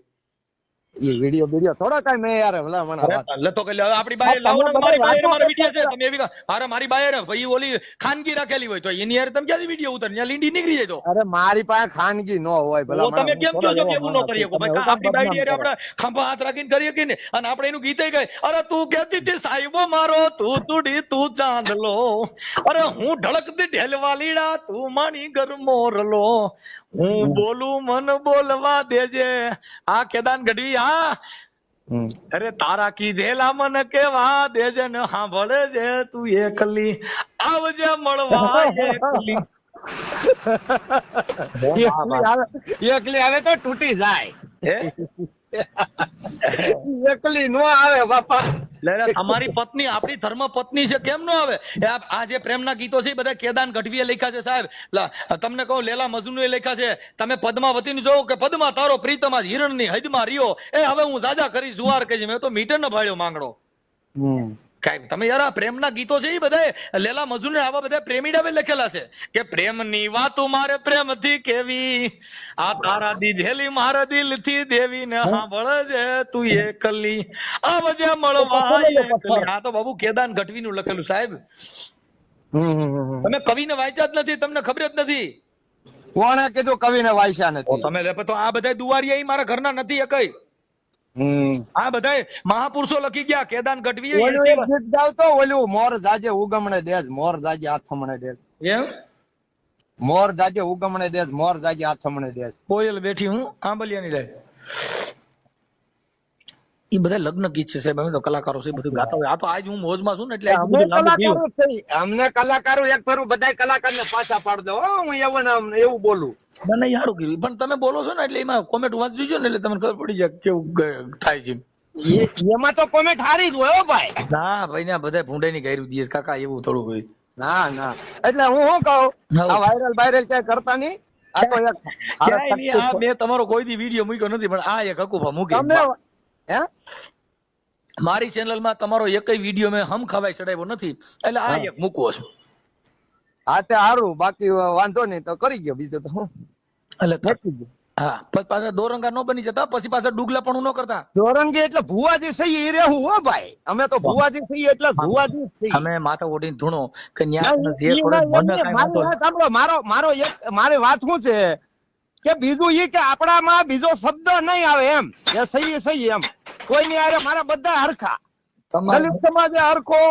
[SPEAKER 2] ઈ વિડીયો થોડો કઈ મેં યાર ભલા મને વાત.
[SPEAKER 1] લતો કે આપડી બાય લાવો ને, મારી બાય મારા વિડીયો છે. તમે એવી અરે મારી બાય રે ભાઈ ઓલી ખાનગી રાખેલી હોય તો એની યાર તમે ક્યાંથી વિડીયો ઉતાર, ત્યાં લીંડી નીકળી જાય તો.
[SPEAKER 2] અરે મારી પાસે ખાનગી ન હોય ભલા
[SPEAKER 1] તો તમે કેમ કહો છો કે એવું ન કરી શકો? ભાઈ આપણી બાય યાર આપણે ખંભા હાથ રાખીને કરીએ કે ને. અને આપણે એનું ગીતે ગાય, અરે તું કહેતી હતી સાહેબો મારો, તું તુડી તું ચાંદલો, અરે હું ઢળકતી ઢેલવા લીડા, તું માની ઘર મોરલો, હું બોલું મન બોલવા દેજે. આ કેદાન ગઢવી હા. અરે તારા કીધેલા મન કેવા દેજે ને સાંભળે છે તું એકલી, આવજે મળવા એકલી.
[SPEAKER 2] એકલી આવે તો તૂટી જાય, એકલી નો આવે બાપા.
[SPEAKER 1] તમારી પત્ની આપણી ધર્મ પત્ની છે, કેમ નો આવે? આ જે પ્રેમના ગીતો છે બધા કેદાન ગઢવીએ લખ્યા છે સાહેબ. તમને કહું લેલા મજનુ એ લખ્યા છે. તમે પદ્માવતી નું જોવો કે પદ્મા તારો પ્રીતમા હિરણ ની હદમાં રહ્યો, એ હવે હું જાજા કરી જુવાર કહી, મેં તો મીટર ન ભાળ્યો માંગડો. કાંઈ તમે યાર આ પ્રેમના ગીતો છે એ બધા લેલા મજનુ આવા બધા પ્રેમીડાએ લખેલા છે કે પ્રેમની વાતો મારે પ્રેમથી કેવી, આ તારા દીધેલી મારા દિલથી દેવી ને સાંભળે છે તું એકલી, આવજે મળવા એકલી. આ તો બાબુ કેદાન ગઢવી નું લખેલું સાહેબ. તમે કવિને વાંચ્યા જ નથી, તમને ખબર જ નથી.
[SPEAKER 2] કોણે કીધું કવિને વાંચ્યા નથી?
[SPEAKER 1] તમે તો આ બધા દુવારિયા મારા ઘરના નથી કઈ. આ બધા મહાપુરુષો લખી ગયા. કેદાન ગઢવી
[SPEAKER 2] ઓલું એક ગીત ગાવતો, ઓલું મોર જાજે ઉગમણે દેજ, મોર જાજે આથમણે દેજ.
[SPEAKER 1] એમ
[SPEAKER 2] મોર જાજે ઉગમણે દેજ, મોર જાજે આથમણે દેજ.
[SPEAKER 1] કોયલ બેઠી હું આંબલિયાની લાય. એ બધા લગ્ન ગીત છે સાહેબ. અમે તો કલાકારો છે, બધું ગાતા હોય. આ તો આજ હું મોજમાં છું ને એટલે
[SPEAKER 2] અમને કલાકારો એક ફેરું બધા કલાકારને પાછા પાડ દો. હું એવું બોલું
[SPEAKER 1] મને સારું કર્યું. પણ તમે બોલો છો ને એટલે એમાં કોમેન્ટ વાંચી જોજો ને એટલે તમને ખબર પડી જાય કેવું થાય છે.
[SPEAKER 2] એમાં તો કોમેન્ટ હારી જ હોય ભાઈ.
[SPEAKER 1] ના ભાઈ ને બધા ભૂંડાઈ ની ગાયરું દીએ કાકા, એવું થોડું હોય.
[SPEAKER 2] ના ના એટલે હું શું કહું, આ વાયરલ ક્યાંય કરતા નહીં. આ તો એક
[SPEAKER 1] મેં તમારો કોઈ દી વિડીયો મૂક્યો નથી, પણ આ એક હકુભા મૂકી મારી ચેનલ માં. તમારો એકય વિડીયો મેં હમ ખવાય ચડાવ્યો નથી, એટલે આ એક મૂકવો છે.
[SPEAKER 2] હા તે સારું, બાકી વાંધો નહીં તો કરી ગયો, બીજું તો હું
[SPEAKER 1] એટલે હા. પછી પાછા દોરંગા નો બની જતા, પછી પાછા ડુગલા પણ ન કરતા.
[SPEAKER 2] દોરંગી એટલે ભુવાજી સહી એ રહેવું હો ભાઈ. અમે તો ભુવાજી સહી એટલે ભુવાજી સહી.
[SPEAKER 1] અમે માથા ઓઢીને ધૂણો કે
[SPEAKER 2] મારી વાત શું છે કે બીજું ઈ કે આપણામાં બીજો શબ્દ નહીં આવે એમ. એ સહી એમ કોઈની આરે મારા બધા હરખા. દલિત સમાજે હરખો,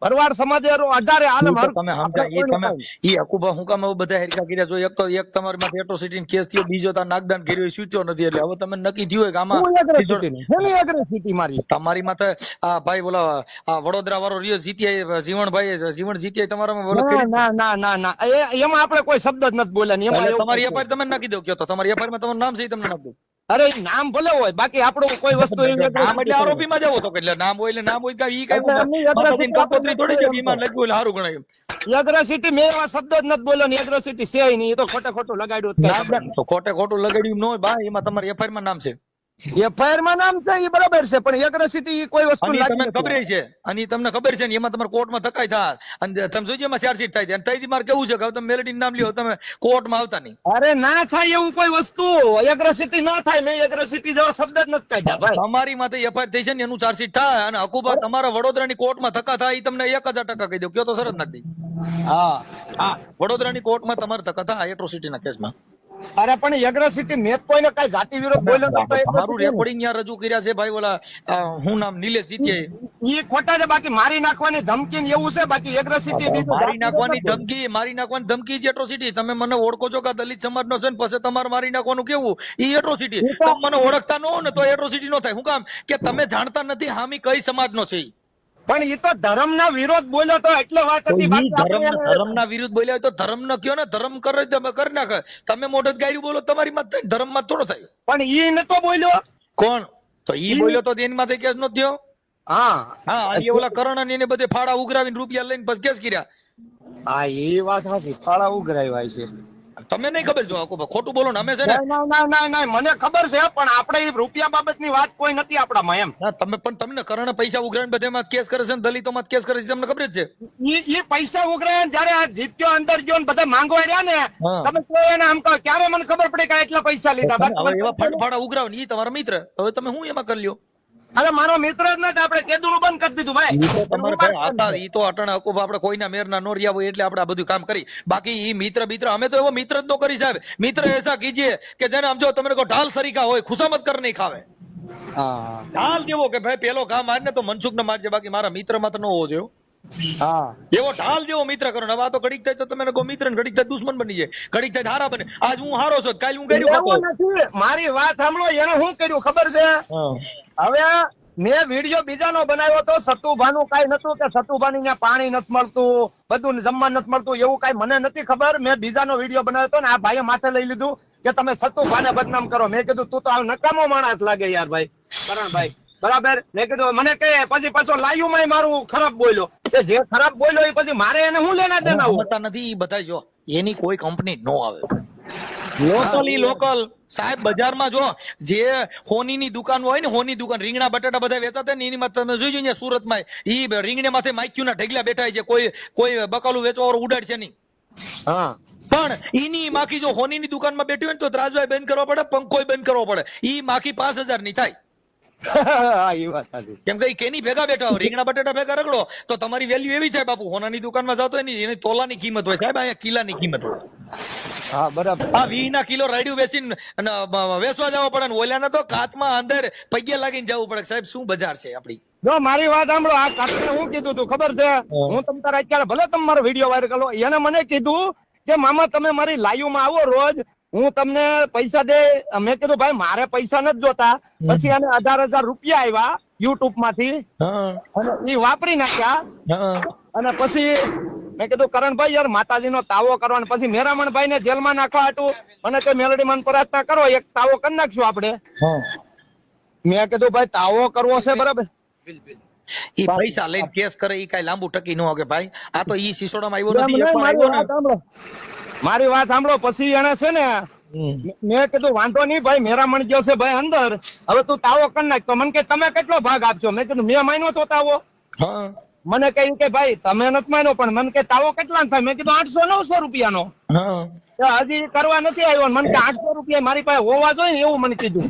[SPEAKER 2] ભરવાડ સમાજે અઢારે આલમ હરખો.
[SPEAKER 1] તમે સમજા ઈ હકુભા હું કામ બધા હેરકા કર્યા જો? એક તો એક તમારી માથે એટ્રોસિટી નો કેસ થયો, બીજો તાર નાગદાન કર્યો છૂટ્યો નથી. એટલે હવે તમે નક્કી થયું હોય કે આમાં
[SPEAKER 2] એગ્રેસિટી મારી
[SPEAKER 1] તમારી માથે આ ભાઈ બોલા આ વડોદરા વાળો રહ્યો જીત્યા, જીવણ જીત્યા તમારામાં.
[SPEAKER 2] ના એમાં આપણે કોઈ શબ્દ જ નથી બોલ્યા. એમાં
[SPEAKER 1] તમારી એફઆઈઆર તમે નાખી દો કયો તો તમારી એફઆઈઆર માં તમારું નામ છે તમને નાખ દો.
[SPEAKER 2] અરે નામ ભલે હોય, બાકી આપણું કોઈ વસ્તુ
[SPEAKER 1] આરોપી માં જવો તો એટલે નામ હોય એટલે નામ હોય ઈ કઈ થોડી છે ઈમાં લખ્યું એટલે સારું ગણાય.
[SPEAKER 2] એગ્રેસિટી મેં એવા શબ્દ જ નથી બોલ્યો ને એગ્રેસિટી છે નહીં. એ તો ખોટું લગાડ્યું.
[SPEAKER 1] તો ખોટું લગાડ્યું ન હોય બા, એમાં તમારી એફઆઈઆર માં નામ છે.
[SPEAKER 2] એફઆઈઆર માં નામ છે એ બરાબર છે, પણ એગ્રેસિટી કોઈ વસ્તુ
[SPEAKER 1] અને
[SPEAKER 2] લાગી
[SPEAKER 1] તમને
[SPEAKER 2] નથી.
[SPEAKER 1] ખબર છે, અને તમને ખબર છે ને એમાં તમારે કોર્ટમાં ધક્કાઈ થાય, અને તમે જોજો એમાં ચાર્જશીટ થાય છે, અને તઈથી મારે કેવું છે કે હવે તમે મેલેડીનું નામ લ્યો, તમે કોર્ટમાં આવતા નહીં.
[SPEAKER 2] અરે ના થાય એવું કોઈ વસ્તુ, એગ્રેસિટી ના થાય. મેં એગ્રેસિટી જેવા શબ્દ જ નથી કાઢ્યા ભાઈ.
[SPEAKER 1] તમારી માથે એફઆઈઆર થઈ છે ને એનું ચાર્જશીટ થાય, અને હકુબા તમારા વડોદરાની કોર્ટમાં ધક્કા થાય એ તમને 1000% કહી દઉં, કયો તો સરસ નથી.
[SPEAKER 2] હા
[SPEAKER 1] વડોદરાની કોર્ટમાં તમારે ધક્કા થાય એટ્રોસિટીના કેસમાં.
[SPEAKER 2] અરે પણ એગ્રેસિટી મેં કોઈને કઈ જાતિ વિરોધ બોલ્યો નથી.
[SPEAKER 1] મારું રેકોર્ડિંગ ત્યાં રજૂ કર્યા છે ભાઈ, ઓલા હું નામ નિલેશ જીત્યાએ.
[SPEAKER 2] ઈ ખોટા છે, બાકી મારી નાખવાની ધમકી ને એવું છે, બાકી એગ્રેસિટી
[SPEAKER 1] મારી નાખવાની ધમકી જ એટ્રોસિટી. તમે મને ઓળખો છો કે આ દલિત સમાજનો છે ને પછી તમારે મારી નાખવાનું કેવું, ઈ એટ્રોસિટી. તમે મને ઓળખતા ન હો ને તો એટ્રોસિટી નો થાય. શું કામ કે તમે જાણતા નથી હામી કઈ સમાજનો છે ઈ.
[SPEAKER 2] પણ ઈ તો ધર્મના વિરોધ બોલ્યો તો એટલે વાત હતી. બાકી આપણે
[SPEAKER 1] ધર્મના વિરુદ્ધ બોલ્યા હોય તો ધર્મ ન કયો ને, ધર્મ કરે કરી નાખે. તમે મોઢે ગાયરું બોલો તમારી માં થાય, ધર્મ માં થોડો થાય.
[SPEAKER 2] પણ ઈ નતો બોલ્યો.
[SPEAKER 1] કોણ? તો ઈ બોલ્યો તો એની માથે કેસ નો થયો.
[SPEAKER 2] હા
[SPEAKER 1] અને ઓલા કરણ અને એને બધે ફાડા ઉઘરાવીને રૂપિયા લઈને પછી કેસ કર્યા.
[SPEAKER 2] હા એ વાત સાચી, ફાળા ઉઘરાવ્યા છે.
[SPEAKER 1] તમે નહીં ખબર જો આખો ખોટું બોલો ને અમે છે ને.
[SPEAKER 2] ના મને ખબર છે, પણ આપણે ઈ રૂપિયા બાબતની વાત કોઈ નથી આપણામાં એમ.
[SPEAKER 1] તમે પણ તમને કરણ પૈસા ઉઘરાવીને બધેમાં કેસ કરે છે ને દલિતોમાં કેસ કરે છે, તમને ખબર જ છે.
[SPEAKER 2] ઈ પૈસા ઉઘરાયા ને જયારે આ જીત્યો અંદર ગયો ને બધા માંગવા રહ્યા ને, તમે કહો એને આમ કહો, ક્યારે મને ખબર પડી કે એટલા પૈસા લીધા.
[SPEAKER 1] હવે એવા ફાડા ઉઘરાવે ને ઈ તમારા મિત્ર, હવે તમે શું એમાં કરી લ્યો.
[SPEAKER 2] અરે મારો મિત્ર જ નથી, આપણે કેદુનું બંધ કરી દીધું ભાઈ.
[SPEAKER 1] તમારે ભાઈ હતા ઈ તો અટણ હકુબ આપણે કોઈના મેરના નો રહ્યા હોય એટલે આપણે આ બધું કામ કરી. બાકી ઈ મિત્ર અમે તો એવો મિત્ર જ નો કરી સાહેબ. મિત્ર એસા કીજીએ કે જેને આમ જો તમે કો ઢાલ સરીકા હોય, ખુશામત કર નહીં ખાવે. ઢાલ કેવો કે ભાઈ પેલો ઘા મારને તો મનસુખ ને મારજે, બાકી મારા મિત્ર માં તો ન હોવો જોઈએ. એવો ઢાલ જેવો મિત્ર કરો ને. હવે આ તો ઘડીક થાય તો તમે કહો મિત્ર ને ઘડીક થાય દુશ્મન બની જાય, ઘડીક થાય હારા બને. આજ હું હારો છું, કાલ હું કર્યું.
[SPEAKER 2] મારી વાત સાંભળો, એને શું કર્યું ખબર છે? હવે મેં વિડીયો બીજાનો બનાવ્યો તો સતુભાનું કઈ નતું કે સતુભાની ને પાણી નથી મળતું, બધું જમવા નથી મળતું, એવું કઈ મને નથી ખબર. મેં બીજાનો વિડીયો બનાવ્યો હતો ને આ ભાઈએ માથે લઈ લીધું કે તમે સતુભાને બદનામ કરો. મેં કીધું તું તો આ નકામો માણસ લાગે યાર ભાઈ, કરણભાઈ. બરાબર. મેં કીધું મને કે પછી પાછો લાયું માં મારું ખરાબ બોલ્યો. જે ખરાબ બોલ્યો એ પછી મારે એને હું લેના દેના
[SPEAKER 1] નથી. ઈ બધા જો એની કોઈ કંપની નો આવે. લોકલ સાહેબ બજારમાં જો જે હોનીની દુકાન હોય ને, હોની દુકાન રીંગણા બટાટા બધા વેચાતા ને એની માં તમે જોઈજો અહીંયા સુરતમાં ઈ રીંગણે માથે માઈક્યુના ઢગલા બેઠા છે. કોઈ બકાલું વેચવા વાળો ઉડાડશે નહીં. પણ ઈની માખી જો હોનીની દુકાનમાં બેઠી હોય ને તો ત્રાજવાય બંધ કરવો પડે, પંખોય બંધ કરવો પડે. ઈ માખી 5000 ની થાય. કેમ કે કેની ભેગા બેઠા હોય, રીંગણા બટાટા ભેગા રગડો તો તમારી વેલ્યુ એવી થાય બાપુ. હોનાની દુકાનમાં જાતો હોય ને એની તોલાની કિંમત હોય સાહેબ, અહીંયા કિલ્લાની કિંમત હોય.
[SPEAKER 2] હા બરાબર.
[SPEAKER 1] 20 કિલો રાયડું વેચીને વેચવા જવા પડે ને ઓલાને તો કાચમાં અંદર પૈયા લાગીને જવું પડે. સાહેબ શું બજાર છે આપડી.
[SPEAKER 2] જો મારી વાત સાંભળો, આ કાકને હું કીધું તું ખબર છે? હું તમ તારે અત્યારે ભલે તમારો વિડીયો વાયરલ કરો, એને મને કીધું કે મામા તમે મારી લાઈવ માં આવો રોજ, હું તમને પૈસા દે. મેં કીધું ભાઈ મારે પૈસા નથી જોતા. પછી એને 18,000 રૂપિયા આવ્યા યુટ્યુબ માંથી અને એ વાપરી નાખ્યા. અને પછી મેં કીધું કરણભાઈ યાર માતાજીનો તાવો કરવાનો, પછી મેરામણભાઈ ને જેલમાં નાખવા હતું મને કે મેલડી માં પ્રાર્થના કરો, એક તાવો કરી નાખશું આપણે. મેં કીધું ભાઈ તાવો કરવો છે બરાબર.
[SPEAKER 1] ઈ પૈસા લઈને કેસ કરે ઈ કઈ લાંબુ ટકી ન હોગે ભાઈ. આ તો ઈ સિસોડામાં આવ્યો નથી.
[SPEAKER 2] મારી વાત સાંભળો. પછી એને છે ને મેં કીધું વાંધો નહીં ભાઈ, મેરામણ ગયો છે ભાઈ અંદર, હવે તું તાવો કરી નાખ. તો મને કે તમે કેટલો ભાગ આપશો? મેં કીધું મેં માન્યો તો તાવો. મને કહ્યું કે ભાઈ તમે નથી માન્યો, પણ મને કે તાવો કેટલા થાય? મેં કીધું 800-900 રૂપિયાનો. હજી કરવા નથી આવ્યો. મને કે 800 રૂપિયા મારી પાસે હોવા જોઈએ ને એવું મને કીધું.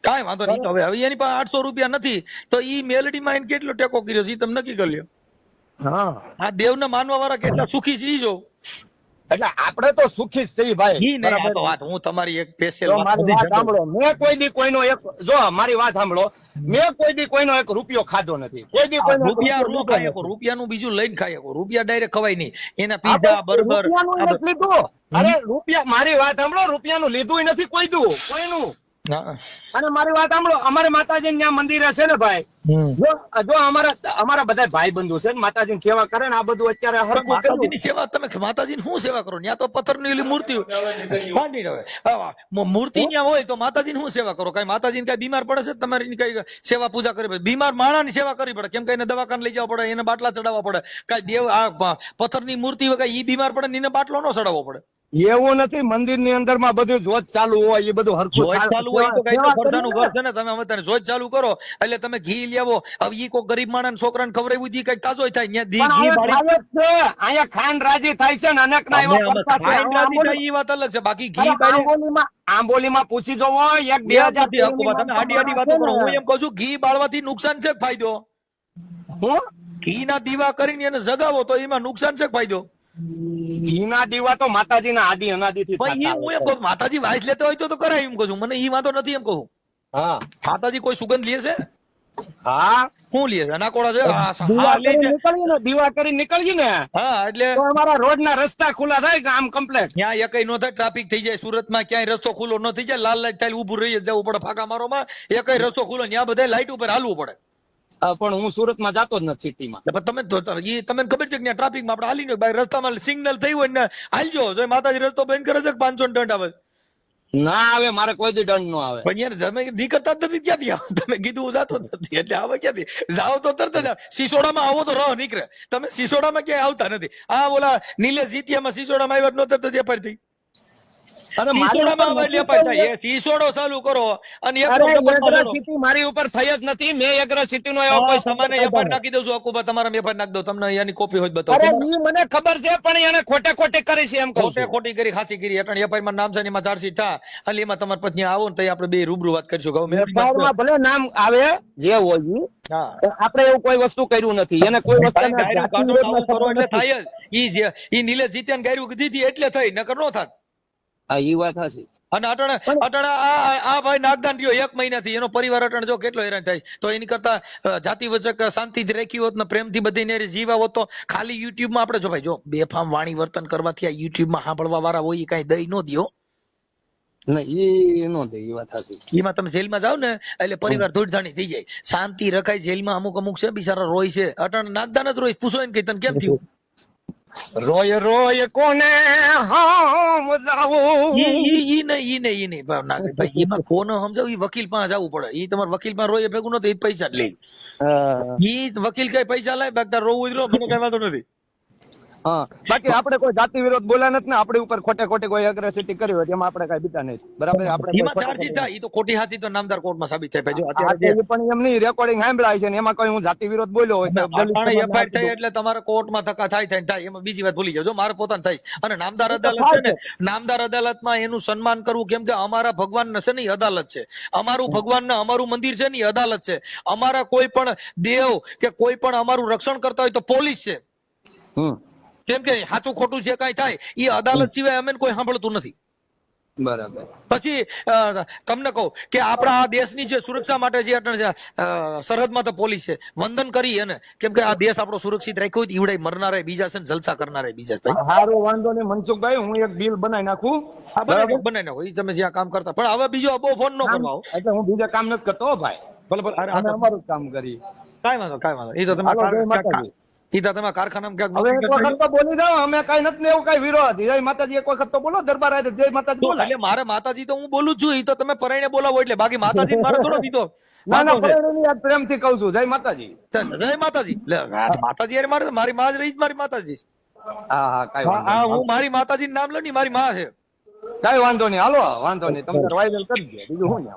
[SPEAKER 1] કાંઈ વાંધો નહીં. હવે એની પાસે 800 રૂપિયા નથી તો ઈ મેલડી માં એને કેટલો ટેકો કર્યો છે તમે નક્કી કરી લ્યો. આ દેવને માનવા વાળા કેટલા સુખી છે ઈ જો.
[SPEAKER 2] એટલે આપણે તો સુખી જ છીએ ભાઈ.
[SPEAKER 1] હું તમારી એક સ્પેશિયલ
[SPEAKER 2] વાત સાંભળો. મેં કોઈ દી કોઈનો એક, જો મારી વાત સાંભળો, મેં કોઈ દી કોઈનો એક રૂપિયો ખાધો નથી. કોઈ દી કોઈનો
[SPEAKER 1] રૂપિયાનું બીજું લઈને ખાઈ શકો. રૂપિયા ડાયરેક્ટ ખવાય નહીં. એના પીઝા બર્ગર
[SPEAKER 2] લીધું. અરે રૂપિયા, મારી વાત સાંભળો, રૂપિયાનું લીધું નથી કોઈ દું કોઈનું. અને મારી વાત સાંભળો, અમારે માતાજી ત્યાં મંદિર છે ને ભાઈ, જો અમારા બધા ભાઈ બંધુ છે ને માતાજી ની સેવા કરે ને આ બધું અત્યારે
[SPEAKER 1] માતાજીની સેવા તમે માતાજીની શું સેવા કરો? ત્યાં તો પથ્થરની મૂર્તિ મૂર્તિ ત્યાં હોય તો માતાજીની શું સેવા કરો? કઈ માતાજીને કઈ બીમાર પડે છે તમારી કઈ સેવા પૂજા કરવી પડે? બીમાર માણસની સેવા કરવી પડે. કેમ કે એને દવાખાને લઈ જવા પડે, એને બાટલા ચડાવવા પડે. કઈ દેવ આ પથ્થરની મૂર્તિ વગર ઈ બીમાર પડે ને એને બાટલો ન ચડાવવો પડે.
[SPEAKER 2] એવું નથી, મંદિર ની અંદર માં બધું જોત ચાલુ હોય એ બધું હરખું
[SPEAKER 1] જોઈત ચાલુ હોય તો કઈ
[SPEAKER 2] સેવા
[SPEAKER 1] ફરસાનું
[SPEAKER 2] કરી
[SPEAKER 1] ઘર છે ને, તમે અમે તને જોઈત ચાલુ કરો એટલે તમે ઘી લેવો. હવે ઈ કોઈ ગરીબ માણસ છોકરાને ખવડાવ્યું ઈ કઈક તાજો થાય ન્યા ઘી
[SPEAKER 2] પણ
[SPEAKER 1] ઘી
[SPEAKER 2] અહીંયા
[SPEAKER 1] બાળી
[SPEAKER 2] થાય જ છે. અહીંયા ખાંડ રાજી થાય છે ને અનેક ના એવા
[SPEAKER 1] અમે
[SPEAKER 2] પ્રસાદ છે.
[SPEAKER 1] ખાઈને રાજી
[SPEAKER 2] આંબોલી-
[SPEAKER 1] થાય ઈ વાત અલગ છે, બાકી
[SPEAKER 2] અરે
[SPEAKER 1] ઘી બાળી
[SPEAKER 2] આંબોલીમાં પૂછી જોવો, એક 2000
[SPEAKER 1] નથી હકુબા, તમે આડી આડી વાતો કરો. હું એમ કહું છું ઘી બાળવાથી નુકસાન છે કે ફાયદો?
[SPEAKER 2] હું
[SPEAKER 1] ઘી ના દીવા કરીને એને જગાવો તો એમાં નુકસાન છે કે ફાયદો?
[SPEAKER 2] ઘીના દીવા તો માતાજીના આદિ અનાદિથી
[SPEAKER 1] ભાઈ
[SPEAKER 2] થતા
[SPEAKER 1] હું
[SPEAKER 2] હોય
[SPEAKER 1] એમ
[SPEAKER 2] છે.
[SPEAKER 1] કહું માતાજી વાંચ લેતો હોય તો કરાય એમ કહું છું. મને ઈ વાંધો નથી એમ કહું.
[SPEAKER 2] હા
[SPEAKER 1] માતાજી કોઈ સુગંધ લે છે?
[SPEAKER 2] હા
[SPEAKER 1] શું લે છે? નાકોડા છે?
[SPEAKER 2] દીવા
[SPEAKER 1] હા, લે
[SPEAKER 2] કરી
[SPEAKER 1] છે.
[SPEAKER 2] નીકળીએ ને, દીવા કરી નીકળીએ ને
[SPEAKER 1] હા એટલે
[SPEAKER 2] તો અમારા રોડના રસ્તા ખુલ્લા થાય કે આમ કમ્પ્લેટ.
[SPEAKER 1] ત્યાં એકઈ નો થાય, ટ્રાફિક થઈ જાય. સુરતમાં ક્યાંય રસ્તો ખુલ્લો ન થઈ જાય, લાલ લાઈટ થાય ઊભું રહી જ જવું પડે ફાકા મારોમાં. એકઈ રસ્તો ખુલ્લો, ત્યાં બધા લાઈટ ઉપર હાલવું પડે.
[SPEAKER 2] પણ હું સુરતમાં જાતો જ નથી સિટીમાં.
[SPEAKER 1] એટલે તમે તમને ખબર છે કે ત્યાં ટ્રાફિકમાં આપણે હાલી બાય રસ્તામાં સિગ્નલ થઈ હોય ને હાલજો. જો માતાજી રસ્તો બંધ કરે છે કે 500 દંડ આવે?
[SPEAKER 2] ના આવે, મારે કોઈ દી દંડ નો આવે.
[SPEAKER 1] પણ યાર તમે નીકળતા જ નથી ક્યાંથી આવો? તમે કીધું હું જાતો જ નથી એટલે આવે ક્યાંથી? જાઓ તો તરત જ સિસોડામાં આવો તો રહ નીકળે. તમે સિસોડામાં ક્યાંય આવતા નથી. આ બોલા નીલેશ જીતિયામાં સિસોડામાં આવ્યા નો તરત જ એફઆઈઆર થઈ.
[SPEAKER 2] અરે મારી
[SPEAKER 1] સિસોડામાં
[SPEAKER 2] ઉપર
[SPEAKER 1] આવા એટલે એફઆઈઆર થાય. એ સિસોડો ચાલુ કરો અને એક
[SPEAKER 2] અરે
[SPEAKER 1] નંબરમાં
[SPEAKER 2] એગ્રા
[SPEAKER 1] લડો.
[SPEAKER 2] સિટી મારી ઉપર થઈ જ નથી. મેં એગ્રા સિટી નો એવો કોઈ
[SPEAKER 1] તમને
[SPEAKER 2] સંબંધ
[SPEAKER 1] એફઆઈઆર
[SPEAKER 2] નથી.
[SPEAKER 1] નાખી દઉં છું અકુબા, તમારા એફઆઈઆર નાખી દઉં. તમને એની કોપી હોય તો
[SPEAKER 2] અરે
[SPEAKER 1] બતાવો.
[SPEAKER 2] ઈ મને ખબર છે, પણ એને ખોટે ખોટી કરી છે એમ કહું
[SPEAKER 1] ખોટે
[SPEAKER 2] છું.
[SPEAKER 1] ખોટી કરી ખાસી કરી એટલે એફઆઈઆર માં નામ છે ને એમાં ચાર્જશીટ થાય એટલે એમાં તમારી પત્ની આવો ને તો આપણે બે રૂબરૂ વાત કરીશું. કહું
[SPEAKER 2] FIR માં ભલે નામ આવે જે હોય ઈ,
[SPEAKER 1] હા
[SPEAKER 2] આપણે એવું કોઈ વસ્તુ કર્યું નથી. એને કોઈ વસ્તુ
[SPEAKER 1] ગાયરું કાઢો ને આવું કરો એટલે થાય જ. ઈ નીલેશ જીત્યાને ગાયરું દીધી એટલે થઈ, નકર નો થાત.
[SPEAKER 2] ઈ વાત હશે.
[SPEAKER 1] અને અટાણે આ ભાઈ નાગદાન રહ્યો 1 મહિનાથી, એનો પરિવાર અટાણે જો કેટલો હેરાન થાય. તો એની કરતા જાતિ વચક શાંતિથી રાખ્યું હોત ને પ્રેમથી બધીને જીવા હોત તો ખાલી યુટ્યુબ માં આપણે જો ભાઈ જો બેફામ વાણી વર્તન કરવાથી આ યુટ્યુબ માં સાંભળવા વાળા હોય એ કઈ દઈ નો દ્યો.
[SPEAKER 2] ઈ નો દે, ઈ વાત હતી.
[SPEAKER 1] એમાં તમે જેલમાં જાવ ને એટલે પરિવાર ધૂળધાણી થઈ જાય, શાંતિ રખાય. જેલમાં અમુક છે બિચારા રોય છે, અટાણે નાગદાન જ રોય. પૂછો એને કે તને કેમ થયું?
[SPEAKER 2] રોય રોય કોને સમજાવું.
[SPEAKER 1] ઈ નહીં નાગભાઈ, એમાં કોનો સમજાવ? ઈ વકીલ પાસે જવું પડે. ઈ તમારે વકીલ પાસે રોય ભેગું નથી, ઈ પૈસા જ લે. ઈ વકીલ કઈ પૈસા લાય બાકી તાર રોવું જ રો, મને કઈ વાંધો નથી.
[SPEAKER 2] હા, બાકી આપણે કોઈ જાતિ વિરોધ બોલ્યા નથી ને, આપણી ઉપર ખોટે ખોટી કોઈ એગ્રેસિટી કરી હોય એમાં આપણે કઈ બીતા નહીં. બરાબર, આપણે
[SPEAKER 1] એમાં ચાર્જશીટ થાય. ઈ તો ખોટી હાચી તો નામદાર કોર્ટમાં સાબિત થાય. ભાઈ જો અત્યારે
[SPEAKER 2] અત્યારે પણ એમની રેકોર્ડિંગ સાંભળાય છે ને એમાં કોઈ હું જાતિ વિરોધ બોલ્યો હોય તો દલિત
[SPEAKER 1] અટાણે
[SPEAKER 2] સમાજને
[SPEAKER 1] એફઆઈઆર થઈ
[SPEAKER 2] આપી
[SPEAKER 1] એટલે તમારે કોર્ટમાં ધક્કા થાય. એમાં બીજી વાત ભૂલી જાવ, મારે પોતાને થાય. અને નામદાર
[SPEAKER 2] એ તો
[SPEAKER 1] અદાલત છે ને,
[SPEAKER 2] થાય
[SPEAKER 1] નામદાર અદાલતમાં એનું સન્માન કરવું, કેમ કે અમારા ભગવાન છે ને ઈ અદાલત છે. અમારું ભગવાન ને અમારું મંદિર છે ને ઈ અદાલત છે. અમારા કોઈ પણ દેવ કે કોઈ પણ અમારું રક્ષણ કરતા હોય તો પોલીસ છે.
[SPEAKER 2] દઉં.
[SPEAKER 1] કેમ કે સાચું ખોટું જે કઈ થાય એ અદાલત સિવાય અમે કોઈ સાંભળતું નથી.
[SPEAKER 2] બરાબર.
[SPEAKER 1] પછી તમને કહું કે આપણા આ દેશની જે સુરક્ષા માટે જે સરહદમાં તો પોલીસ છે, વંદન કરી અને કેમ કે આ દેશ આપણો સુરક્ષિત રાખ્યો હોય ઈવડે મરનારે બીજા છે ને જલસા કરનારે બીજા છે.
[SPEAKER 2] સારું, વાંધો નહીં મનસુખભાઈ, હું એક બિલ બનાવી નાખું.
[SPEAKER 1] આ બનાવી નાખો, ઈ તમે જ્યાં કામ કરતા. પણ હવે બીજો બહુ ફોન નો કરવા આવો.
[SPEAKER 2] એટલે હું બીજા કામ નથી કરતો ભાઈ,
[SPEAKER 1] ભલે ભલે. અરે
[SPEAKER 2] અમે અમારું જ કામ કરી.
[SPEAKER 1] કાંઈ વાંધો. ઈ તો તમે
[SPEAKER 2] હાલો, જય માતાજી.
[SPEAKER 1] કારખાનામાં ક્યાંક
[SPEAKER 2] હવે
[SPEAKER 1] નોકરી
[SPEAKER 2] એક
[SPEAKER 1] કરતા
[SPEAKER 2] વખત તો બોલી દો, અમે કઈ નથી ને એવું કઈ વિરોધ. જય માતાજી એક વખત તો બોલો, દરબાર આવે જય માતાજી બોલાય.
[SPEAKER 1] એટલે મારે માતાજી તો હું બોલું છું, ઈ તો તમે પરાયણે બોલાવો એટલે, બાકી માતાજી મારે થોડો બીજો
[SPEAKER 2] ના ના, પરણેની યાદ પ્રેમથી કહું છું, જય માતાજી.
[SPEAKER 1] જય માતાજી. માતાજી યાર મારી માં જ રહી, મારી માતાજી.
[SPEAKER 2] હા હા, કઈ વાંધો
[SPEAKER 1] હા,
[SPEAKER 2] નહીં.
[SPEAKER 1] હું મારી માતાજી નામ લો ની, મારી માં છે.
[SPEAKER 2] કઈ વાંધો નહીં, હાલો વાંધો નહીં, તમે વાયરલ કરી દો, બીજું શું ને.